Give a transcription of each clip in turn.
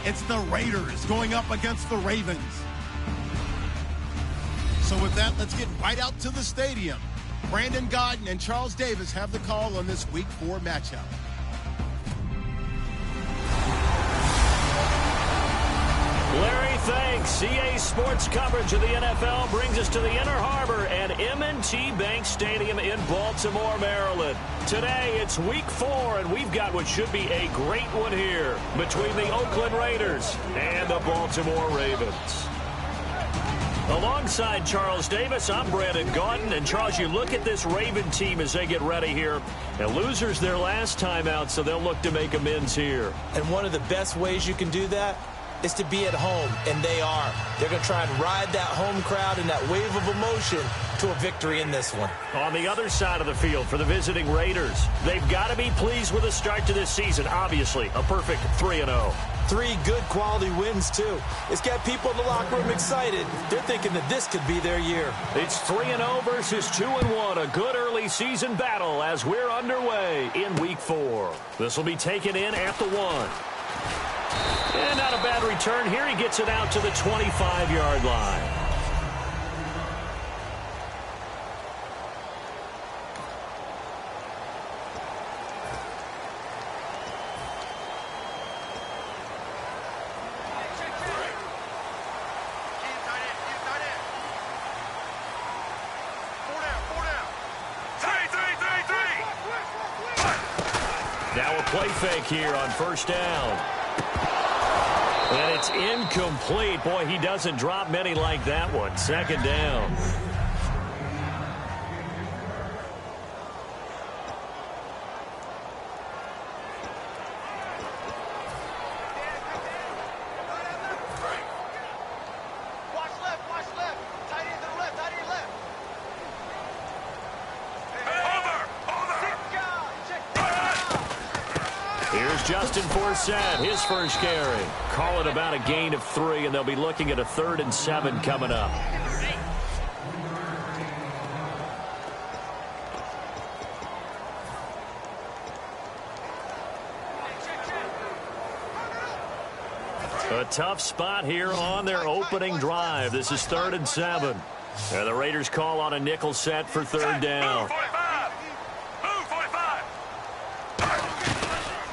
It's the Raiders going up against the Ravens. So with that, let's get right out to the stadium. Brandon Godden and Charles Davis have the call on this Week 4 matchup. Larry, thanks. CA Sports coverage of the NFL brings us to the Inner Harbor at M&T Bank Stadium in Baltimore, Maryland. Today, it's Week 4, and we've got what should be a great one here between the Oakland Raiders and the Baltimore Ravens. Alongside Charles Davis, I'm Brandon Gaudin. And, Charles, you look at this Raven team as they get ready here. And losers their last time out, so they'll look to make amends here. And one of the best ways you can do that is to be at home, and they are. They're going to try and ride that home crowd and that wave of emotion to a victory in this one. On the other side of the field for the visiting Raiders, they've got to be pleased with the start to this season. Obviously, a perfect 3-0. 3 good quality wins, too. It's got people in the locker room excited. They're thinking that this could be their year. It's 3-0 versus 2-1, a good early season battle as we're underway in Week 4. This will be taken in at the 1. And not a bad return here. He gets it out to the 25-yard line. Now a play fake here on first down. And it's incomplete. Boy, he doesn't drop many like that one. Second down. Justin Forsett, his first carry. Call it about a gain of 3, and they'll be looking at a 3rd and 7 coming up. A tough spot here on their opening drive. This is 3rd and 7. And the Raiders call on a nickel set for 3rd down.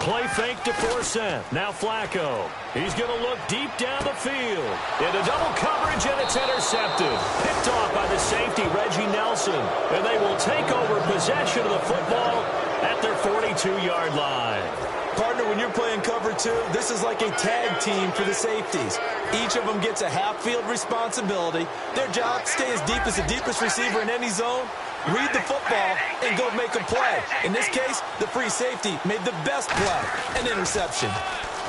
Play fake to Forsett. Now Flacco. He's going to look deep down the field. Into double coverage, and it's intercepted. Picked off by the safety, Reggie Nelson. And they will take over possession of the football at their 42-yard line. Partner, when you're playing cover 2, this is like a tag team for the safeties. Each of them gets a half-field responsibility. Their job, stay as deep as the deepest receiver in any zone, read the football, and go make a play. In this case, the free safety made the best play, an interception.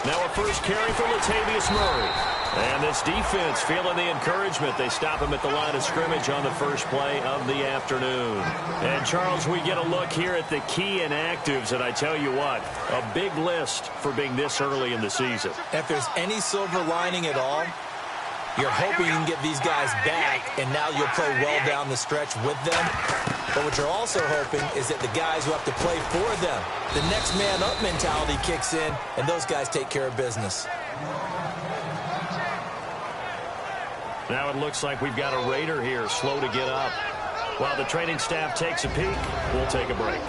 Now a first carry for Latavius Murray. And this defense feeling the encouragement. They stop him at the line of scrimmage on the first play of the afternoon. And, Charles, we get a look here at the key inactives, and I tell you what, a big list for being this early in the season. If there's any silver lining at all, you're hoping you can get these guys back, and now you'll play well down the stretch with them. But what you're also hoping is that the guys who have to play for them, the next man up mentality kicks in, and those guys take care of business. Now it looks like we've got a Raider here, slow to get up. While the training staff takes a peek, we'll take a break.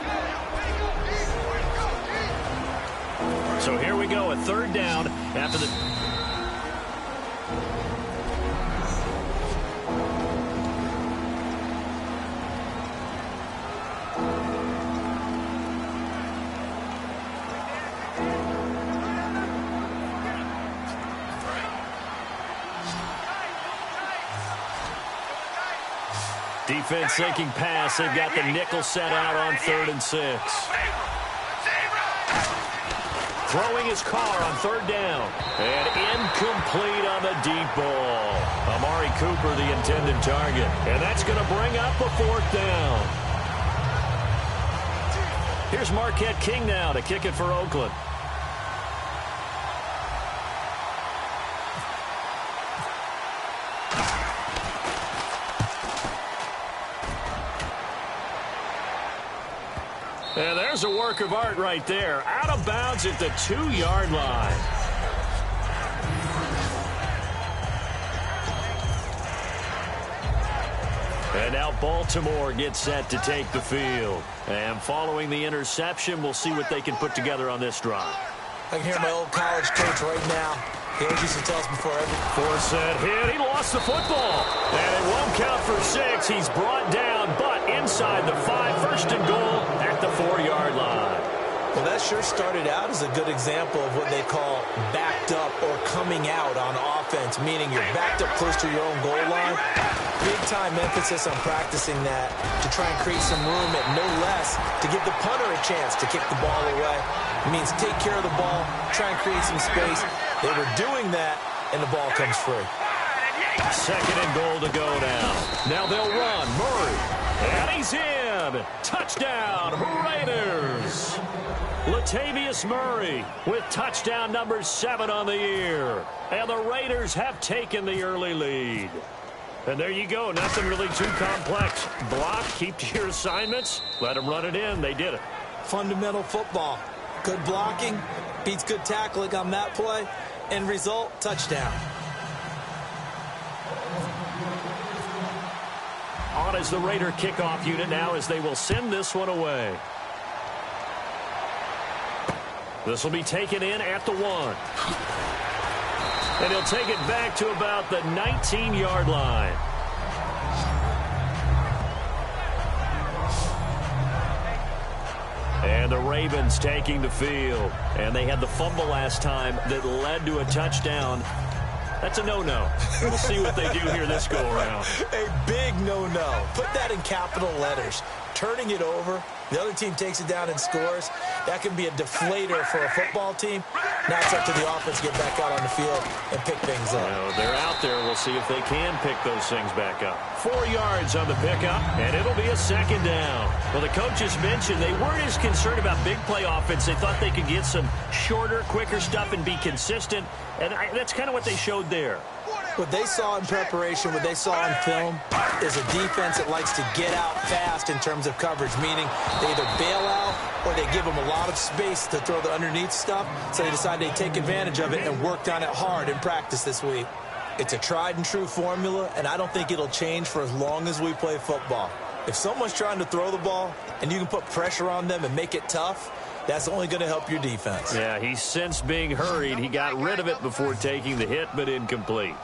So here we go, a 3rd down after the... Defense sinking pass. They've got the nickel set out on 3rd and 6. Throwing his car on 3rd down. And incomplete on the deep ball. Amari Cooper, the intended target. And that's going to bring up a 4th down. Here's Marquette King now to kick it for Oakland. And there's a work of art right there. Out of bounds at the 2-yard line. Now Baltimore gets set to take the field. And following the interception, we'll see what they can put together on this drive. I can hear my old college coach right now. He always used to tell us before every... Four-set hit. He lost the football. And it won't count for 6. He's brought down, but inside the 5. First and goal at the 4-yard line. Well, that sure started out as a good example of what they call backed up or coming out on offense, meaning you're backed up close to your own goal line. Big-time emphasis on practicing that to try and create some room at no less to give the punter a chance to kick the ball away. It means take care of the ball, try and create some space. They were doing that, and the ball comes free. Second and goal to go now. Now they'll run. Murray. And he's in. Touchdown, Raiders. Latavius Murray with touchdown number 7 on the year. And the Raiders have taken the early lead. And there you go. Nothing really too complex. Block, keep to your assignments. Let them run it in. They did it. Fundamental football. Good blocking beats good tackling on that play. End result, touchdown. On as the Raider kickoff unit now as they will send this one away. This will be taken in at the 1. And he'll take it back to about the 19-yard line. And the Ravens taking the field. And they had the fumble last time that led to a touchdown. That's a no-no. We'll see what they do here this go-around. A big no-no. Put that in capital letters. Turning it over, the other team takes it down and scores. That can be a deflator for a football team. Now it's up to the offense to get back out on the field and pick things up. Well, they're out there. We'll see if they can pick those things back up. 4 yards on the pickup, and it'll be a second down. Well, the coaches mentioned they weren't as concerned about big play offense. They thought they could get some shorter, quicker stuff and be consistent, and that's kind of what they showed there. What they saw in preparation, what they saw in film, is a defense that likes to get out fast in terms of coverage, meaning they either bail out or they give them a lot of space to throw the underneath stuff, so they decided they'd take advantage of it and worked on it hard in practice this week. It's a tried-and-true formula, and I don't think it'll change for as long as we play football. If someone's trying to throw the ball and you can put pressure on them and make it tough, that's only going to help your defense. Yeah, he's since being hurried. He got rid of it before taking the hit, but incomplete.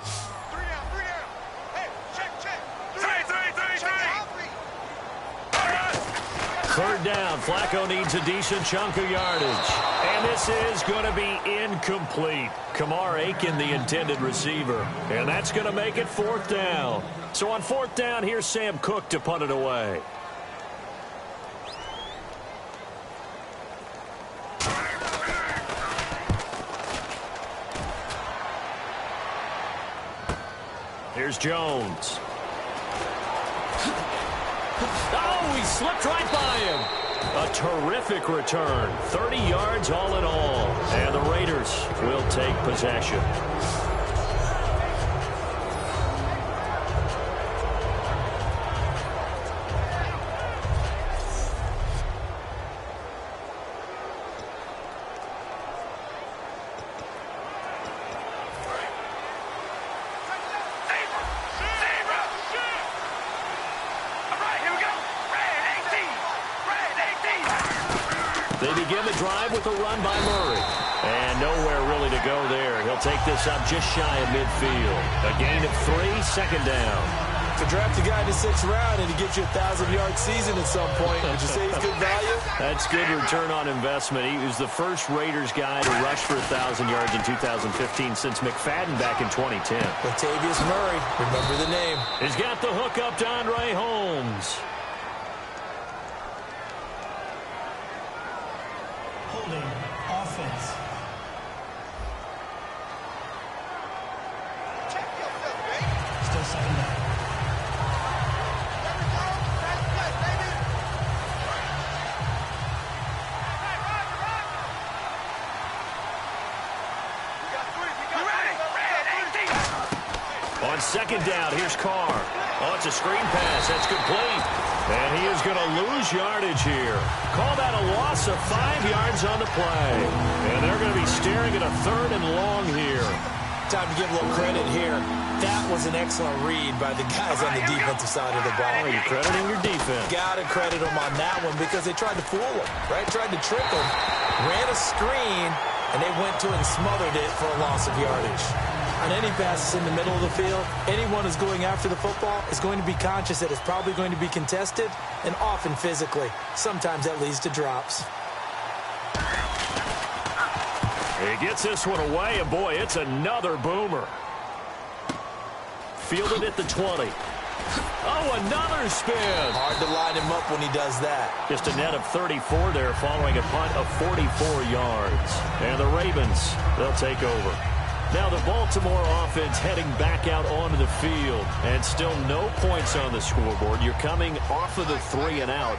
Third down. Flacco needs a decent chunk of yardage. And this is going to be incomplete. Kamar Aiken, the intended receiver. And that's going to make it 4th down. So on 4th down, here's Sam Cook to punt it away. Here's Jones. Oh, he slipped right by him. A terrific return. 30 yards all in all. And the Raiders will take possession. They begin the drive with a run by Murray. And nowhere really to go there. He'll take this up just shy of midfield. A gain of 3, 2nd down. To draft a guy in the 6th round and he gives you a 1,000-yard season at some point, would you say he's good value? That's good return on investment. He was the first Raiders guy to rush for 1,000 yards in 2015 since McFadden back in 2010. Latavius Murray, remember the name. He's got the hook up to Andre Holmes. Holding offense. Still 2nd down. On 2nd down, here's Carr. Oh, it's a screen pass. That's complete. And he is going to lose yardage here. Call that a loss of 5 yards on the play. And they're going to be staring at a 3rd and long here. Time to give a little credit here. That was an excellent read by the guys on the defensive side of the ball. Oh, you're crediting your defense. Got to credit them on that one because they tried to fool them, right? Tried to trick them, ran a screen, and they went to it and smothered it for a loss of yardage. On any passes in the middle of the field, anyone who's going after the football is going to be conscious that it's probably going to be contested, and often physically. Sometimes that leads to drops. He gets this one away, and boy, it's another boomer. Fielded at the 20. Oh, another spin. Hard to line him up when he does that. Just a net of 34 there following a punt of 44 yards. And the Ravens, they'll take over. Now the Baltimore offense heading back out onto the field. And still no points on the scoreboard. You're coming off of the 3 and out.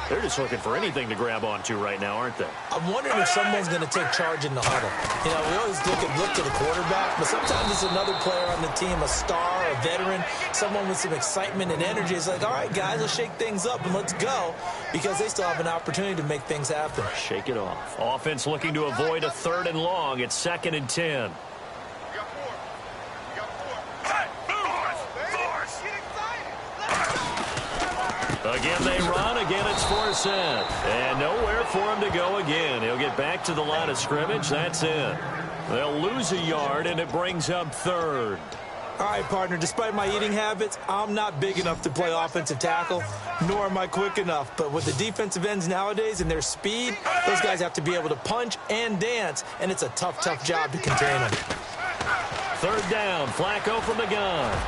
They're just looking for anything to grab onto right now, aren't they? I'm wondering if someone's going to take charge in the huddle. You know, we always look to the quarterback, but sometimes it's another player on the team, a star, a veteran, someone with some excitement and energy. It's like, all right, guys, let's shake things up and let's go, because they still have an opportunity to make things happen. Shake it off. Offense looking to avoid a 3rd and long. It's 2nd and 10. Again, they run. Again, it's Forsett. And nowhere for him to go again. He'll get back to the line of scrimmage. That's it. They'll lose a yard, and it brings up 3rd. All right, partner, despite my eating habits, I'm not big enough to play offensive tackle, nor am I quick enough. But with the defensive ends nowadays and their speed, those guys have to be able to punch and dance, and it's a tough, tough job to contain them. 3rd down. Flacco from the gun.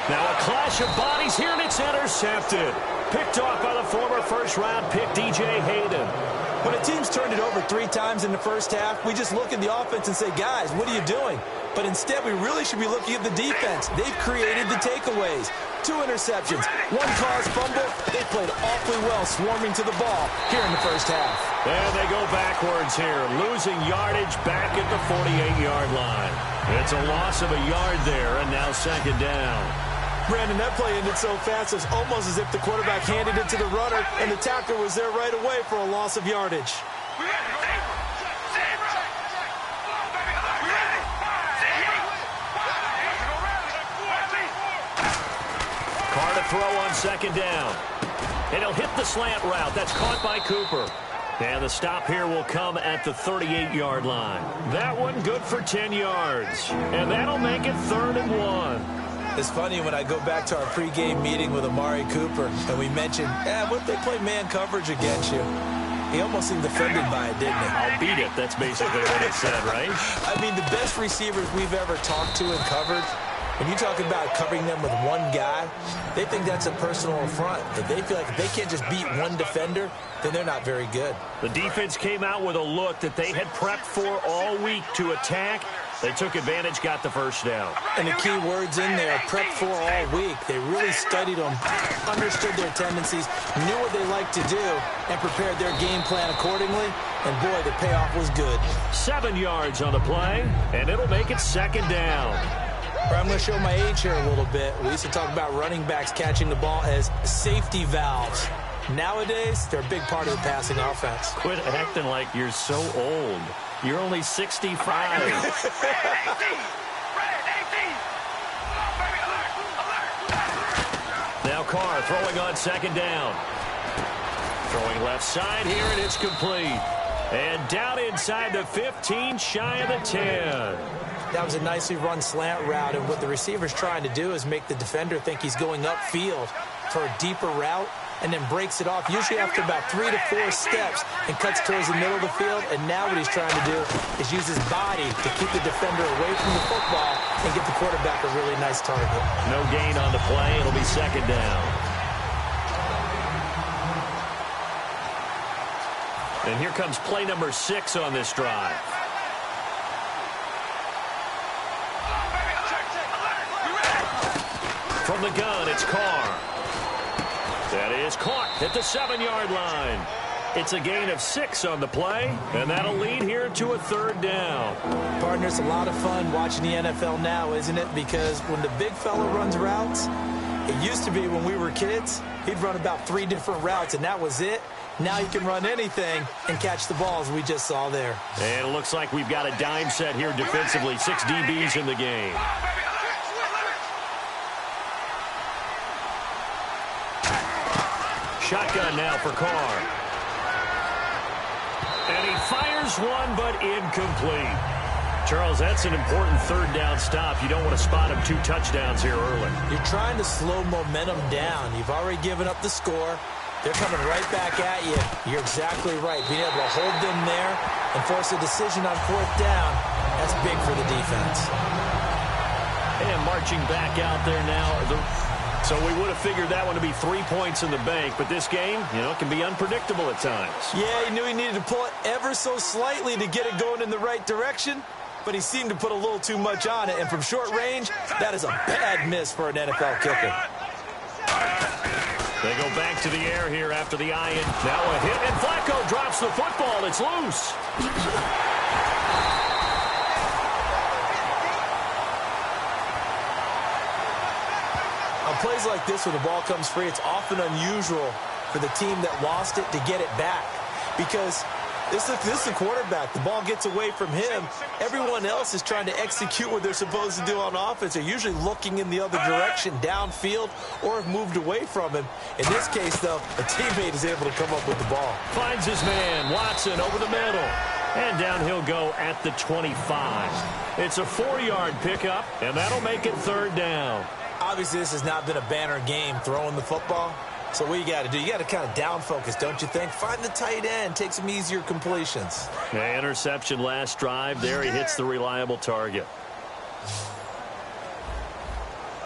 Now a clash of bodies here, and it's intercepted. Picked off by the former first-round pick, DJ Hayden. When a team's turned it over 3 times in the first half, we just look at the offense and say, guys, what are you doing? But instead, we really should be looking at the defense. They've created the takeaways. 2 interceptions, 1 caused fumble. They played awfully well swarming to the ball here in the first half. And they go backwards here, losing yardage back at the 48-yard line. It's a loss of a yard there, and now 2nd down. Brandon, that play ended so fast, it's almost as if the quarterback handed it to the runner, and the tackler was there right away for a loss of yardage. Carr to throw on 2nd down. And he'll hit the slant route. That's caught by Cooper. And the stop here will come at the 38-yard line. That one good for 10 yards. And that'll make it 3rd and 1. It's funny when I go back to our pregame meeting with Amari Cooper, and we mentioned, what if they play man coverage against you? He almost seemed offended by it, didn't he? I'll beat it. That's basically what he said, right? I mean, the best receivers we've ever talked to and covered, when you talk about covering them with one guy, they think that's a personal affront. If they feel like if they can't just beat one defender, then they're not very good. The defense came out with a look that they had prepped for all week to attack. They took advantage, got the first down. And the key words in there, prepped for all week. They really studied them, understood their tendencies, knew what they liked to do, and prepared their game plan accordingly. And boy, the payoff was good. 7 yards on the play, and it'll make it 2nd down. I'm going to show my age here a little bit. We used to talk about running backs catching the ball as safety valves. Nowadays, they're a big part of the passing offense. Quit acting like you're so old. You're only 65. Now Carr throwing on 2nd down. Throwing left side here, and it's complete. And down inside the 15, shy of the 10. That was a nicely run slant route, and what the receiver's trying to do is make the defender think he's going upfield for a deeper route, and then breaks it off, usually after about 3 to 4 steps, and cuts towards the middle of the field. And now what he's trying to do is use his body to keep the defender away from the football and get the quarterback a really nice target. No gain on the play. It'll be 2nd down. And here comes play number 6 on this drive. From the gun, it's Carr. That is caught at the 7-yard line. It's a gain of 6 on the play, and that'll lead here to a 3rd down. Partner, it's a lot of fun watching the NFL now, isn't it? Because when the big fella runs routes, it used to be when we were kids, he'd run about 3 different routes, and that was it. Now he can run anything and catch the ball, as we just saw there. And it looks like we've got a dime set here defensively. 6 DBs in the game. Shotgun now for Carr. And he fires one, but incomplete. Charles, that's an important third down stop. You don't want to spot him 2 touchdowns here early. You're trying to slow momentum down. You've already given up the score. They're coming right back at you. You're exactly right. Being able to hold them there and force a decision on 4th down, that's big for the defense. And marching back out there now. So we would have figured that one to be 3 points in the bank. But this game, can be unpredictable at times. Yeah, he knew he needed to pull it ever so slightly to get it going in the right direction. But he seemed to put a little too much on it. And from short range, that is a bad miss for an NFL kicker. They go back to the air here after the eye-in. Now a hit, and Flacco drops the football. It's loose. On plays like this, when the ball comes free, it's often unusual for the team that lost it to get it back. Because this is the quarterback. The ball gets away from him. Everyone else is trying to execute what they're supposed to do on offense. They're usually looking in the other direction, downfield, or have moved away from him. In this case, though, a teammate is able to come up with the ball. Finds his man, Watson, over the middle. And down he'll go at the 25. It's a 4-yard pickup, and that'll make it 3rd down. Obviously, this has not been a banner game throwing the football. So what you got to do, you got to kind of down focus, don't you think? Find the tight end, take some easier completions. Yeah, interception last drive. There he hits the reliable target.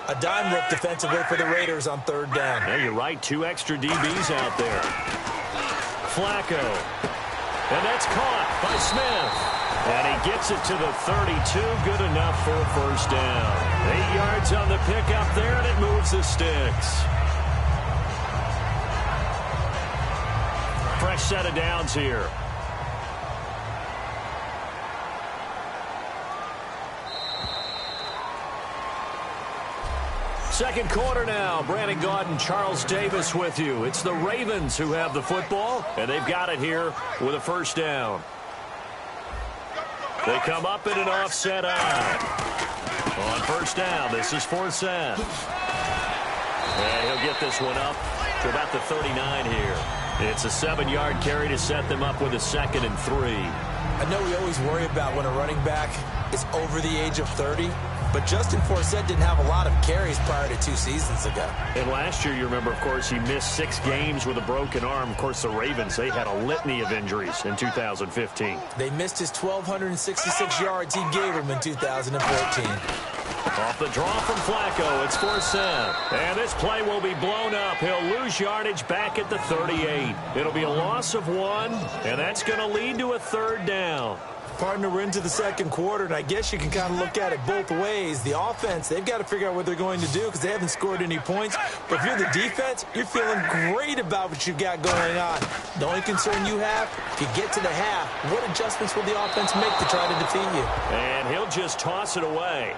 A dime look defensively for the Raiders on 3rd down. Yeah, you're right. 2 extra DBs out there. Flacco. And that's caught by Smith. And he gets it to the 32. Good enough for a 1st down. 8 yards on the pickup there, and it moves the sticks. Fresh set of downs here. Second quarter now. Brandon Gaudin, Charles Davis with you. It's the Ravens who have the football, and they've got it here with a 1st down. They come up in an offset eye. On 1st down, this is for Seth. And he'll get this one up to about the 39 here. It's a 7-yard carry to set them up with a 2nd and 3. I know we always worry about when a running back is over the age of 30, but Justin Forsett didn't have a lot of carries prior to 2 seasons ago. And last year, you remember, of course, he missed 6 games with a broken arm. Of course, the Ravens, they had a litany of injuries in 2015. They missed his 1,266 yards he gave them in 2014. Off the draw from Flacco, it's Forsett. And this play will be blown up. He'll lose yardage back at the 38. It'll be a loss of 1, and that's going to lead to a 3rd down. Partner, we're into the second quarter, and I guess you can kind of look at it both ways. The offense, they've got to figure out what they're going to do because they haven't scored any points. But if you're the defense, you're feeling great about what you got going on. The only concern you have, if you get to the half, what adjustments will the offense make to try to defeat you? And he'll just toss it away.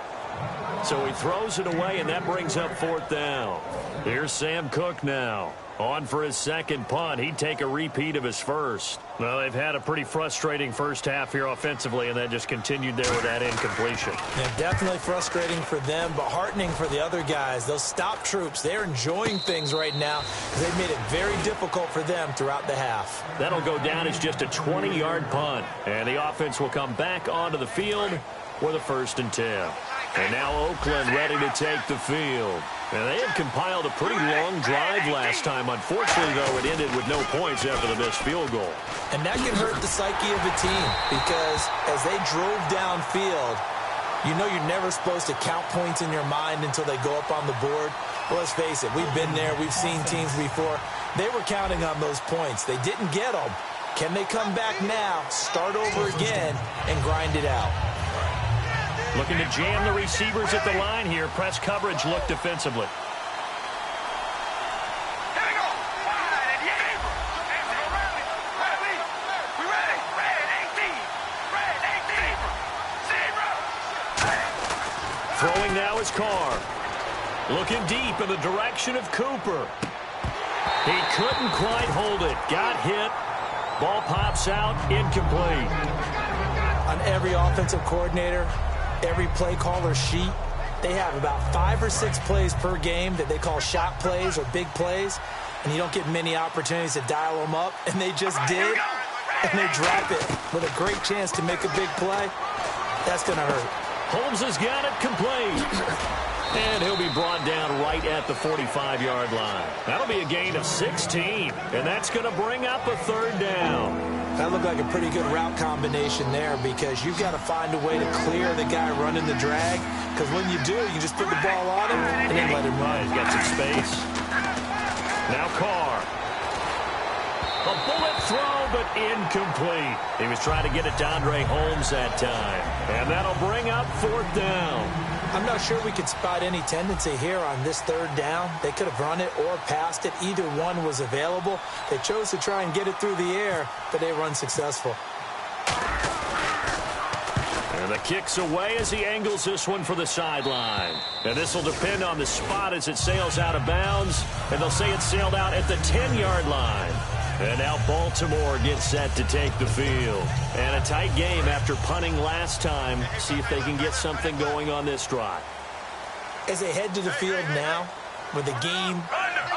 So he throws it away, and that brings up 4th down. Here's Sam Cook now. On for his 2nd punt. He'd take a repeat of his 1st. Well, they've had a pretty frustrating first half here offensively, and that just continued there with that incompletion. Yeah, definitely frustrating for them, but heartening for the other guys. Those stop troops, they're enjoying things right now because they've made it very difficult for them throughout the half. That'll go down as just a 20-yard punt, and the offense will come back onto the field with a 1st and 10. And now Oakland ready to take the field. And they had compiled a pretty long drive last time. Unfortunately, though, it ended with no points after the missed field goal. And that can hurt the psyche of a team because as they drove downfield, you know you're never supposed to count points in your mind until they go up on the board. Well, let's face it, we've been there. We've seen teams before. They were counting on those points. They didn't get them. Can they come back now, start over again, and grind it out? Looking to jam the receivers at the line here. Press coverage look defensively. Throwing now is Carr. Looking deep in the direction of Cooper. He couldn't quite hold it. Got hit. Ball pops out. Incomplete. On every offensive coordinator, every play caller sheet, they have about 5 or 6 plays per game that they call shot plays or big plays. and you don't get many opportunities to dial them up, and they just did, and they drop it with a great chance to make a big play. That's going to hurt. Holmes has got it complete. And he'll be brought down right at the 45-yard line. That'll be a gain of 16, and that's going to bring up a third down. That looked like a pretty good route combination there because you've got to find a way to clear the guy running the drag, because when you do, you just put the ball on him and then let him run. He's got some space. Now Carr. A bullet throw, but incomplete. He was trying to get it to Andre Holmes that time. And that'll bring up fourth down. I'm not sure we could spot any tendency here on this third down. They could have run it or passed it. Either one was available. They chose to try and get it through the air, but they were unsuccessful. And the kick's away as he angles this one for the sideline. And this will depend on the spot as it sails out of bounds. And they'll say it sailed out at the 10-yard line. And now Baltimore gets set to take the field. And a tight game after punting last time. See if they can get something going on this drive. As they head to the field now, with the game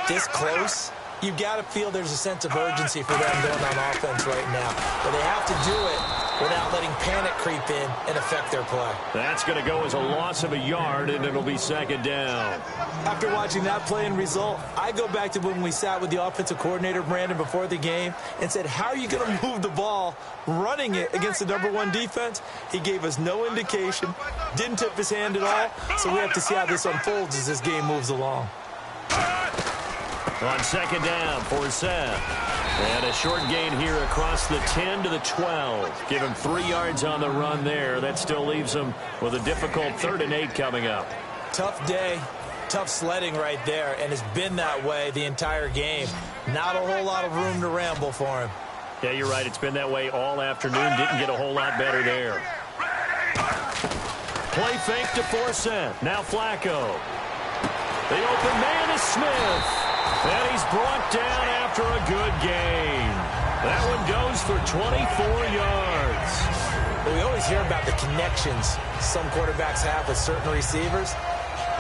this close, you've got to feel there's a sense of urgency for them going on offense right now. But they have to do it without letting panic creep in and affect their play. That's going to go as a loss of a yard, and it'll be second down. After watching that play and result, I go back to when we sat with the offensive coordinator, Brandon, before the game and said, how are you going to move the ball running it against the #1 defense? He gave us no indication, didn't tip his hand at all, so we have to see how this unfolds as this game moves along. On second down for Seth. And a short gain here across the 10 to the 12. Give him 3 yards on the run there. That still leaves him with a difficult 3rd and 8 coming up. Tough day, tough sledding right there, and it's been that way the entire game. Not a whole lot of room to ramble for him. Yeah, you're right. It's been that way all afternoon. Didn't get a whole lot better there. Play fake to Forsett. Now Flacco. The open man is Smith. And he's brought down after a good gain. That one goes for 24 yards. Well, we always hear about the connections some quarterbacks have with certain receivers.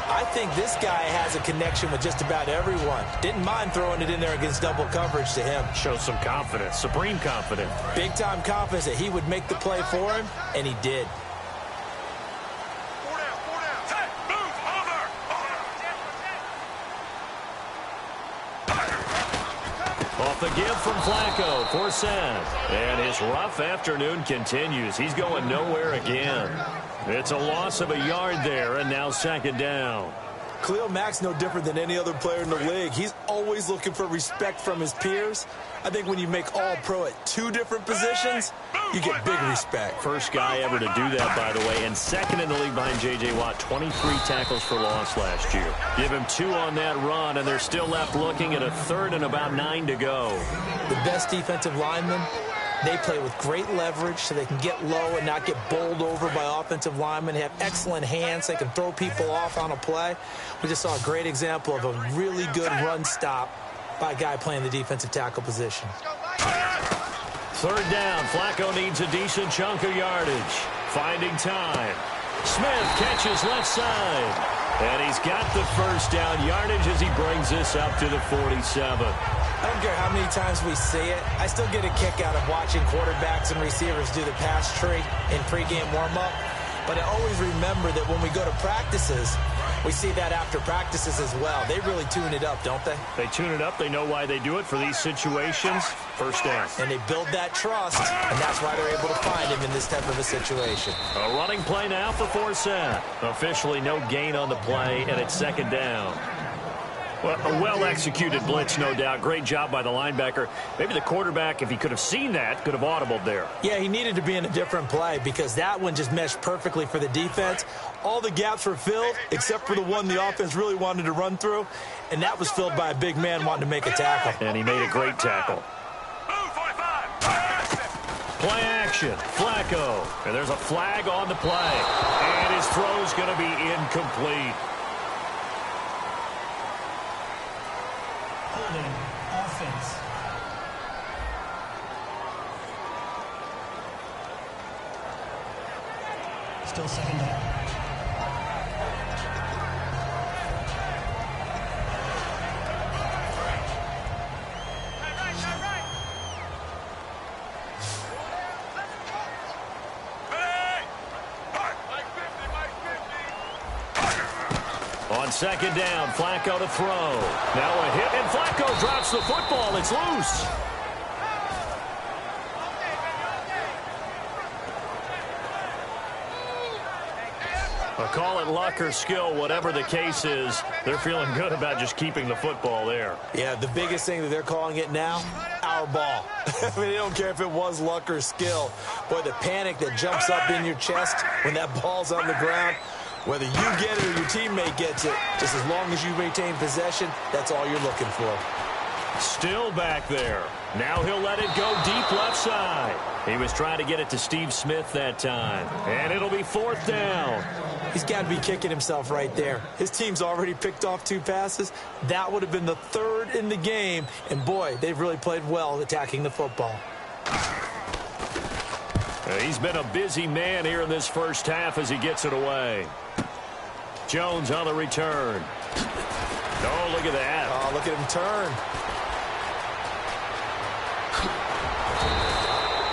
I think this guy has a connection with just about everyone. Didn't mind throwing it in there against double coverage to him. Shows some confidence, supreme confidence. Big-time confidence that he would make the play for him, and he did. Off the give from Flacco, Forsett. And his rough afternoon continues. He's going nowhere again. It's a loss of a yard there, and now second down. Khalil Mack's no different than any other player in the league. He's always looking for respect from his peers. I think when you make All-Pro at 2 different positions, you get big respect. First guy ever to do that, by the way, and second in the league behind J.J. Watt. 23 tackles for loss last year. Give him 2 on that run, and they're still left looking at a 3rd and about 9 to go. The best defensive linemen, they play with great leverage so they can get low and not get bowled over by offensive linemen. They have excellent hands. They can throw people off on a play. We just saw a great example of a really good run stop by a guy playing the defensive tackle position. 3rd down. Flacco needs a decent chunk of yardage. Finding time. Smith catches left side. And he's got the first down yardage as he brings this up to the 47. I don't care how many times we see it. I still get a kick out of watching quarterbacks and receivers do the pass tree in pregame warm-up. But I always remember that when we go to practices, we see that after practices as well. They really tune it up, don't they? They tune it up. They know why they do it for these situations. First down. And they build that trust, and that's why they're able to find him in this type of a situation. A running play now for Forsett. Officially no gain on the play, and it's second down. Well, a well-executed blitz, no doubt. Great job by the linebacker. Maybe the quarterback, if he could have seen that, could have audibled there. Yeah, he needed to be in a different play because that one just meshed perfectly for the defense. All the gaps were filled except for the one the offense really wanted to run through, and that was filled by a big man wanting to make a tackle. And he made a great tackle. Play action, Flacco. And there's a flag on the play. And his throw's going to be incomplete. Holding offense. Still second down. On second down, Flacco to throw. Now a hit, and Flacco drops the football. It's loose. A call it luck or skill, whatever the case is, they're feeling good about just keeping the football there. Yeah, the biggest thing that they're calling it now, our ball. I mean, they don't care if it was luck or skill. Boy, the panic that jumps up in your chest when that ball's on the ground, whether you get it or your teammate gets it, just as long as you maintain possession, that's all you're looking for. Still back there. Now he'll let it go deep left side. He was trying to get it to Steve Smith that time. And it'll be fourth down. He's got to be kicking himself right there. His team's already picked off 2 passes. That would have been the 3rd in the game. And, boy, they've really played well attacking the football. He's been a busy man here in this first half as he gets it away. Jones on the return. Oh, look at that. Oh, look at him turn.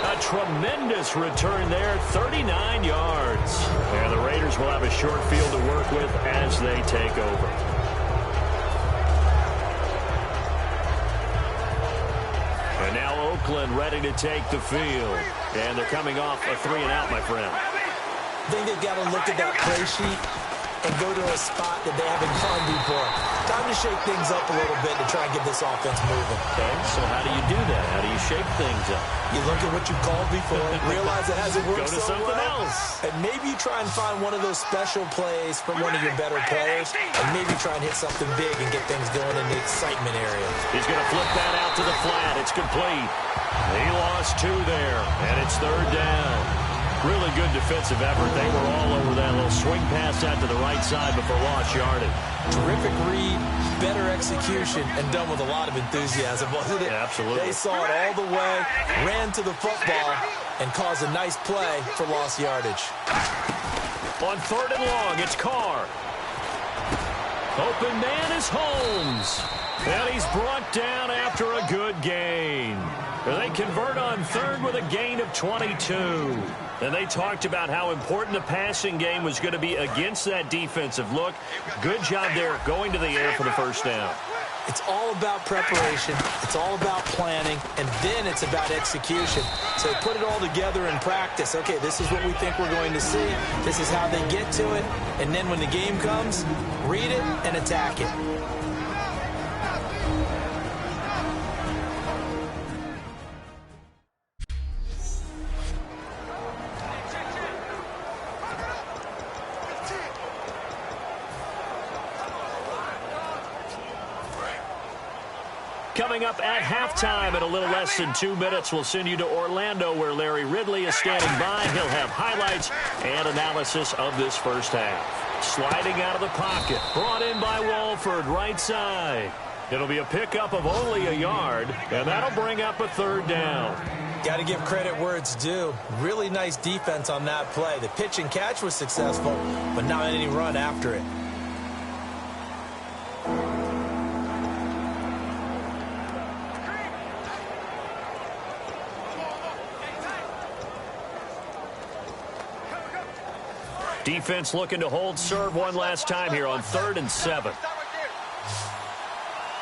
A tremendous return there, 39 yards. And the Raiders will have a short field to work with as they take over. And now Oakland ready to take the field. And they're coming off a 3-and-out, my friend. I think they've got to look at that play sheet and go to a spot that they haven't gone before. Time to shake things up a little bit to try and get this offense moving. Okay, so how do you do that? How do you shake things up? You look at what you called before, realize it hasn't worked Go to so something well, else. and maybe you try and find one of those special plays from one of your better players, and maybe try and hit something big and get things going in the excitement area. He's going to flip that out to the flat. It's complete. He lost 2 there, and it's 3rd down. Really good defensive effort. They were all over that little swing pass out to the right side before lost yardage. Terrific read, better execution, and done with a lot of enthusiasm, wasn't it? Yeah, absolutely. They saw it all the way, ran to the football, and caused a nice play for lost yardage. On 3rd and long, it's Carr. Open man is Holmes. And he's brought down after a good gain. They convert on 3rd with a gain of 22. And they talked about how important the passing game was going to be against that defensive look. Good job there going to the air for the first down. It's all about preparation. It's all about planning. And then it's about execution. So they put it all together in practice. Okay, this is what we think we're going to see. This is how they get to it. And then when the game comes, read it and attack it. Coming up at halftime in a little less than 2 minutes, we'll send you to Orlando where Larry Ridley is standing by. He'll have highlights and analysis of this first half. Sliding out of the pocket, brought in by Walford, right side. It'll be a pickup of only a yard, and that'll bring up a 3rd down. Got to give credit where it's due. Really nice defense on that play. The pitch and catch was successful, but not any run after it. Defense looking to hold serve one last time here on 3rd and 7.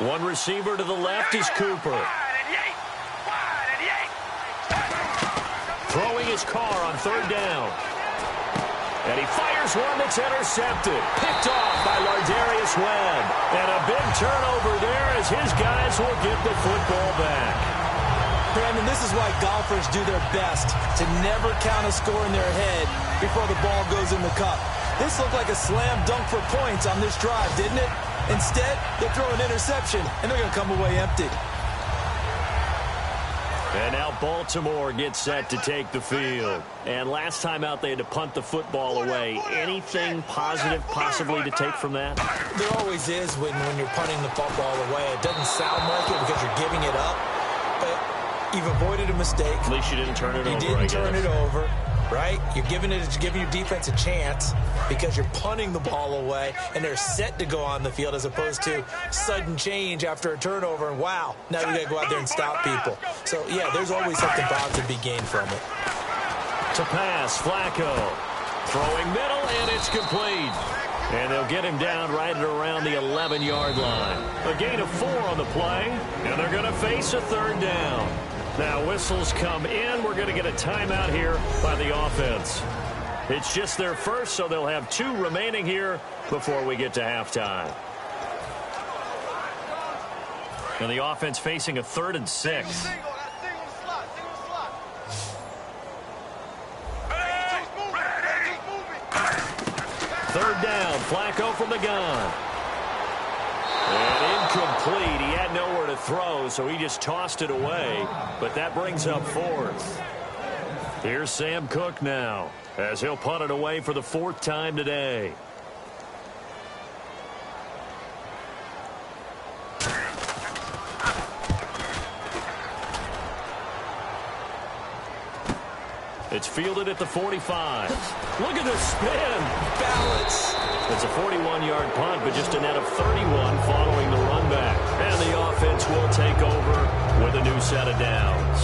One receiver to the left is Cooper. Throwing his Carr on 3rd down. And he fires one that's intercepted. Picked off by Lardarius Webb. And a big turnover there as his guys will get the football back. Brandon, this is why golfers do their best to never count a score in their head before the ball goes in the cup. This looked like a slam dunk for points on this drive, didn't it? Instead, they throw an interception, and they're going to come away empty. And now Baltimore gets set to take the field. And last time out, they had to punt the football away. Anything positive possibly to take from that? There always is when you're punting the football away. It doesn't sound like it because you're giving it up, but you've avoided a mistake. At least you didn't turn it over. You didn't turn it over, right? You're giving your defense a chance because you're punting the ball away, and they're set to go on the field as opposed to sudden change after a turnover, and wow, now you got to go out there and stop people. So, yeah, there's always something positive to be gained from it. To pass, Flacco. Throwing middle, and it's complete. And they'll get him down right at around the 11-yard line. A gain of 4 on the play, and they're going to face a third down. Now whistles come in. We're going to get a timeout here by the offense. It's just their first, so they'll have 2 remaining here before we get to halftime. And the offense facing a 3rd and 6. Third down, Flacco from the gun. And incomplete. He had nowhere to throw, so he just tossed it away. But that brings up 4th. Here's Sam Cook now, as he'll punt it away for the 4th time today. It's fielded at the 45. Look at the spin. Balance. It's a 41-yard punt, but just a net of 31 following the run back. And the offense will take over with a new set of downs.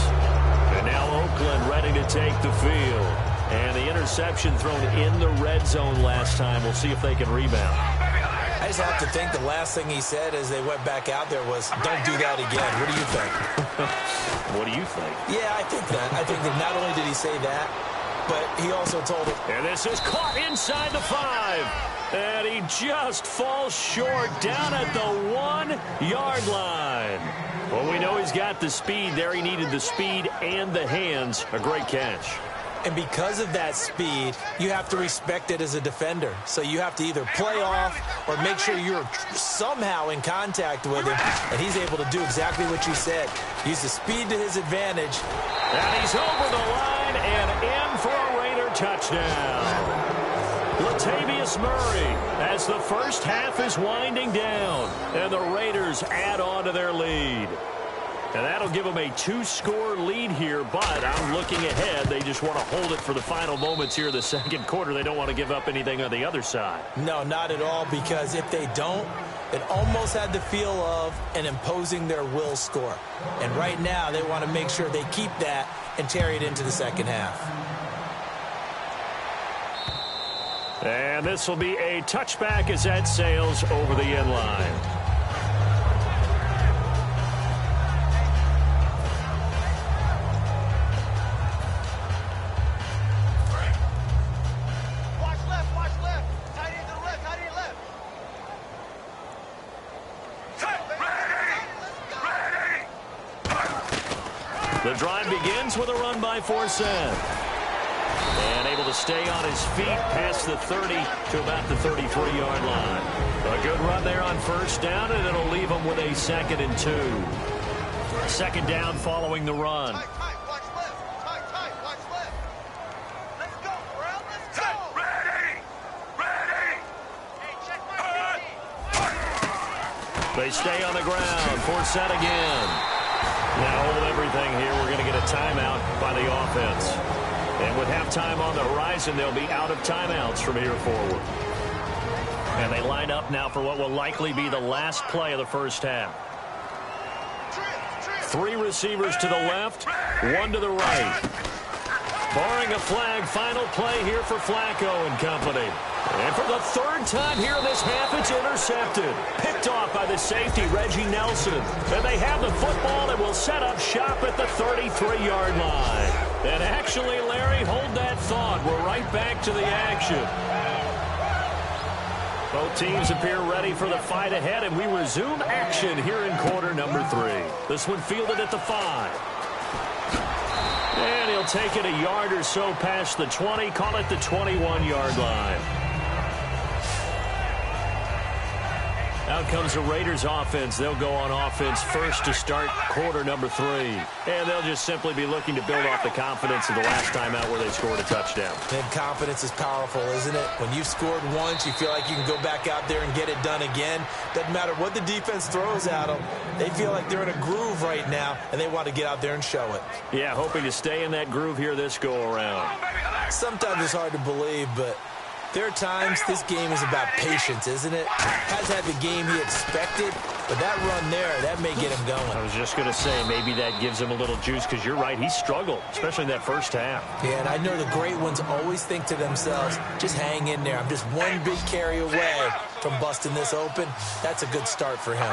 And now Oakland ready to take the field. And the interception thrown in the red zone last time. We'll see if they can rebound. I just have to think the last thing he said as they went back out there was, don't do that again. What do you think? What do you think? Yeah, I think that. I think that not only did he say that, but he also told him. And this is caught inside the 5. And he just falls short down at the 1-yard line. Well, we know he's got the speed there. He needed the speed and the hands. A great catch. And because of that speed, you have to respect it as a defender. So you have to either play off or make sure you're somehow in contact with him. And he's able to do exactly what you said. Use the speed to his advantage. And he's over the line and in for a Raider touchdown. Latavius Murray as the first half is winding down. And the Raiders add on to their lead. And that'll give them a 2-score lead here, but I'm looking ahead. They just want to hold it for the final moments here in the second quarter. They don't want to give up anything on the other side. No, not at all, because if they don't, it almost had the feel of an imposing their will score. And right now, they want to make sure they keep that and carry it into the second half. And this will be a touchback as that sails over the end line. The drive begins with a run by Forsett. And able to stay on his feet past the 30 to about the 33-yard line. A good run there on first down, and it'll leave him with a 2nd and 2. Second down following the run. They stay on the ground. Forsett again. Now hold everything here. We're going to get a timeout by the offense. And with halftime on the horizon, they'll be out of timeouts from here forward. And they line up now for what will likely be the last play of the first half. 3 receivers to the left, 1 to the right. Barring a flag, final play here for Flacco and company. And for the 3rd time here in this half, it's intercepted. Picked off by the safety, Reggie Nelson. And they have the football and will set up shop at the 33-yard line. And actually, Larry, hold that thought. We're right back to the action. Both teams appear ready for the fight ahead, and we resume action here in quarter number 3. This one fielded at the 5. And he'll take it a yard or so past the 20, call it the 21-yard line. Out comes the Raiders offense. They'll go on offense first to start quarter number 3. And they'll just simply be looking to build off the confidence of the last time out where they scored a touchdown. And confidence is powerful, isn't it? When you've scored once, you feel like you can go back out there and get it done again. Doesn't matter what the defense throws at them. They feel like they're in a groove right now, and they want to get out there and show it. Yeah, hoping to stay in that groove here this go-around. Sometimes it's hard to believe, but there are times this game is about patience, isn't it? Has had the game he expected, But that run there, that may get him going. I was just going to say, maybe that gives him a little juice, because you're right, he struggled, especially in that first half. Yeah, and I know the great ones always think to themselves, just hang in there. I'm just one big carry away from busting this open. That's a good start for him.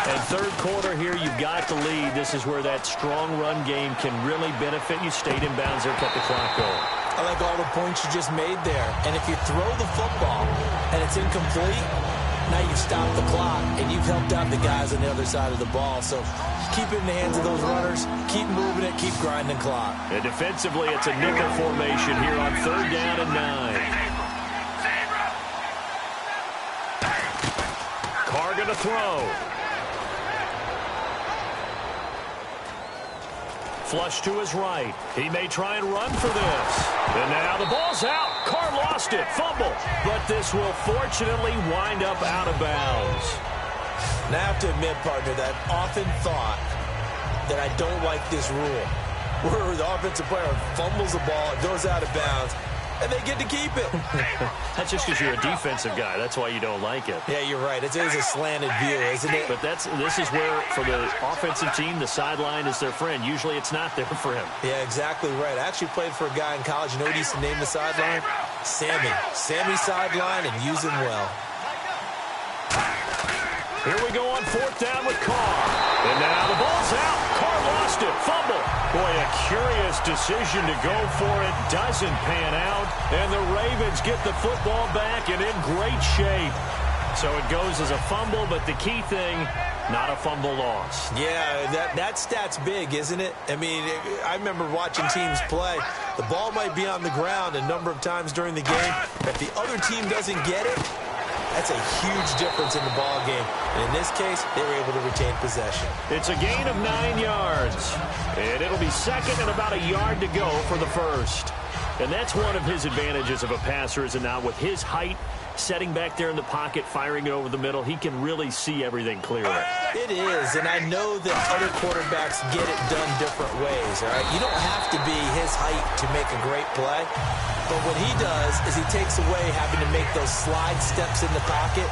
And third quarter here, you've got the lead. This is where that strong run game can really benefit you. Stayed in bounds there, kept the clock going. I like all the points you just made there. And if you throw the football and it's incomplete, now you've stopped the clock and you've helped out the guys on the other side of the ball. So keep it in the hands of those runners. Keep moving it. Keep grinding clock. And defensively, it's a nickel formation here on 3rd down and 9. Carr going to throw. Flush to his right. He may try and run for this. And now the ball's out. Carr lost it. Fumble. But this will fortunately wind up out of bounds. Now I have to admit, partner, that I've often thought that I don't like this rule, where the offensive player fumbles the ball, it goes out of bounds, and they get to keep it. That's just because you're a defensive guy. That's why you don't like it. Yeah, you're right. It is a slanted view, isn't it? But this is where, for the offensive team, the sideline is their friend. Usually it's not there for him. Yeah, exactly right. I actually played for a guy in college. You know what he used to name the sideline? Sammy. Sammy sideline, and use him well. Here we go on 4th down with Carr. And now the ball's out. Carr lost it. Fumble. Boy, a curious decision to go for it. Doesn't pan out. And the Ravens get the football back and in great shape. So it goes as a fumble, but the key thing, not a fumble loss. Yeah, that stat's big, isn't it? I mean, I remember watching teams play. The ball might be on the ground a number of times during the game. If the other team doesn't get it, that's a huge difference in the ball game. And in this case, they were able to retain possession. It's a gain of 9 yards. And it'll be second and about a yard to go for the first. And that's one of his advantages of a passer, is it not? With his height, setting back there in the pocket, firing it over the middle, he can really see everything clearly. It is, and I know that other quarterbacks get it done different ways, all right? You don't have to be his height to make a great play. But what he does is he takes away having to make those slide steps in the pocket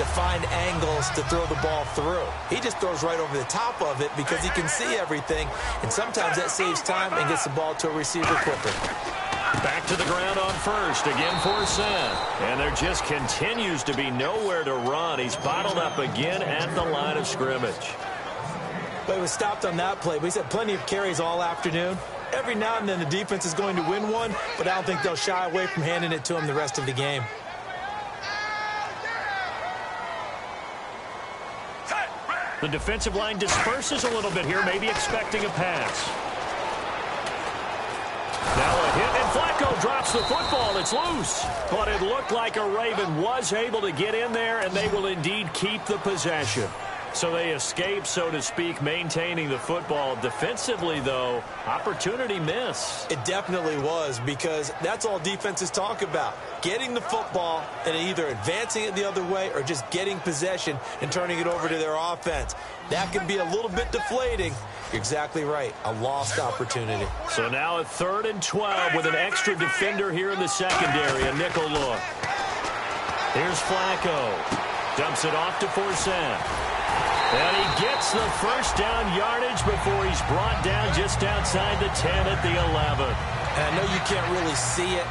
to find angles to throw the ball through. He just throws right over the top of it because he can see everything, and sometimes that saves time and gets the ball to a receiver quicker. Back to the ground on first, again for Sam. And there just continues to be nowhere to run. He's bottled up again at the line of scrimmage. But he was stopped on that play. But he's had plenty of carries all afternoon. Every now and then the defense is going to win one, but I don't think they'll shy away from handing it to him the rest of the game. The defensive line disperses a little bit here, maybe expecting a pass. Now a hit, and Flacco drops the football. It's loose. But it looked like a Raven was able to get in there, and they will indeed keep the possession. So they escape, so to speak, maintaining the football. Defensively, though, opportunity miss. It definitely was, because that's all defenses talk about. Getting the football and either advancing it the other way or just getting possession and turning it over to their offense. That can be a little bit deflating. You're exactly right. A lost opportunity. So now a 3rd and 12 with an extra defender here in the secondary. A nickel look. Here's Flacco. Dumps it off to Forsett. And he gets the first down yardage before he's brought down just outside the 10 at the 11. And I know you can't really see it,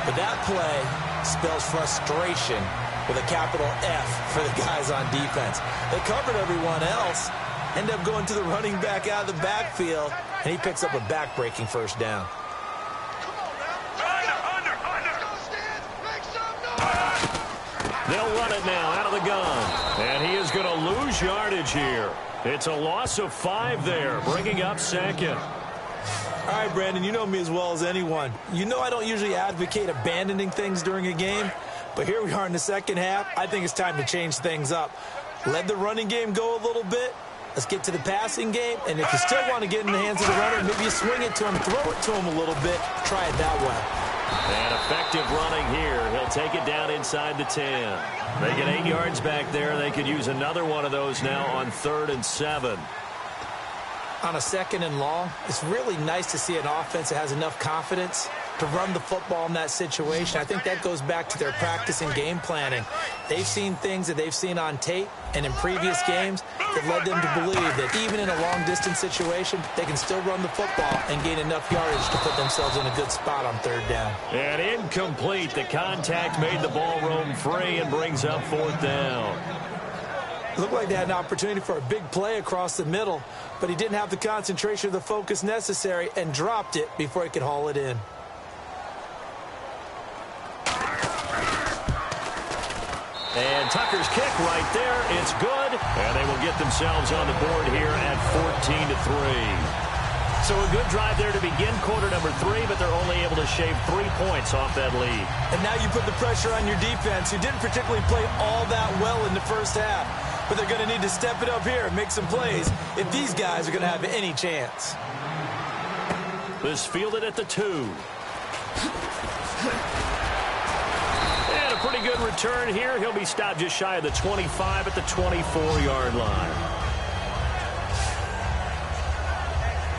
but that play spells frustration with a capital F for the guys on defense. They covered everyone else, end up going to the running back out of the backfield, and he picks up a back-breaking first down. They'll run it now out of the gun. And he is going to lose yardage here. It's a loss of 5 there, bringing up second. All right, Brandon, you know me as well as anyone. You know I don't usually advocate abandoning things during a game, but here we are in the second half. I think it's time to change things up. Let the running game go a little bit. Let's get to the passing game, and if you still want to get in the hands of the runner, maybe you swing it to him, throw it to him a little bit, try it that way. And effective running here. He'll take it down inside the 10. They get 8 yards back there. They could use another one of those now on 3rd and 7. On a 2nd and long, it's really nice to see an offense that has enough confidence to run the football in that situation. I think that goes back to their practice and game planning. They've seen things that they've seen on tape and in previous games that led them to believe that even in a long-distance situation, they can still run the football and gain enough yardage to put themselves in a good spot on third down. And incomplete. The contact made the ball roam free and brings up fourth down. Looked like they had an opportunity for a big play across the middle, but he didn't have the concentration or the focus necessary and dropped it before he could haul it in. And Tucker's kick right there. It's good. And they will get themselves on the board here at 14-3. So a good drive there to begin quarter number 3, but they're only able to shave 3 points off that lead. And now you put the pressure on your defense, who didn't particularly play all that well in the first half. But they're going to need to step it up here and make some plays if these guys are going to have any chance. This fielded at the 2. And a pretty good return here. He'll be stopped just shy of the 25 at the 24-yard line.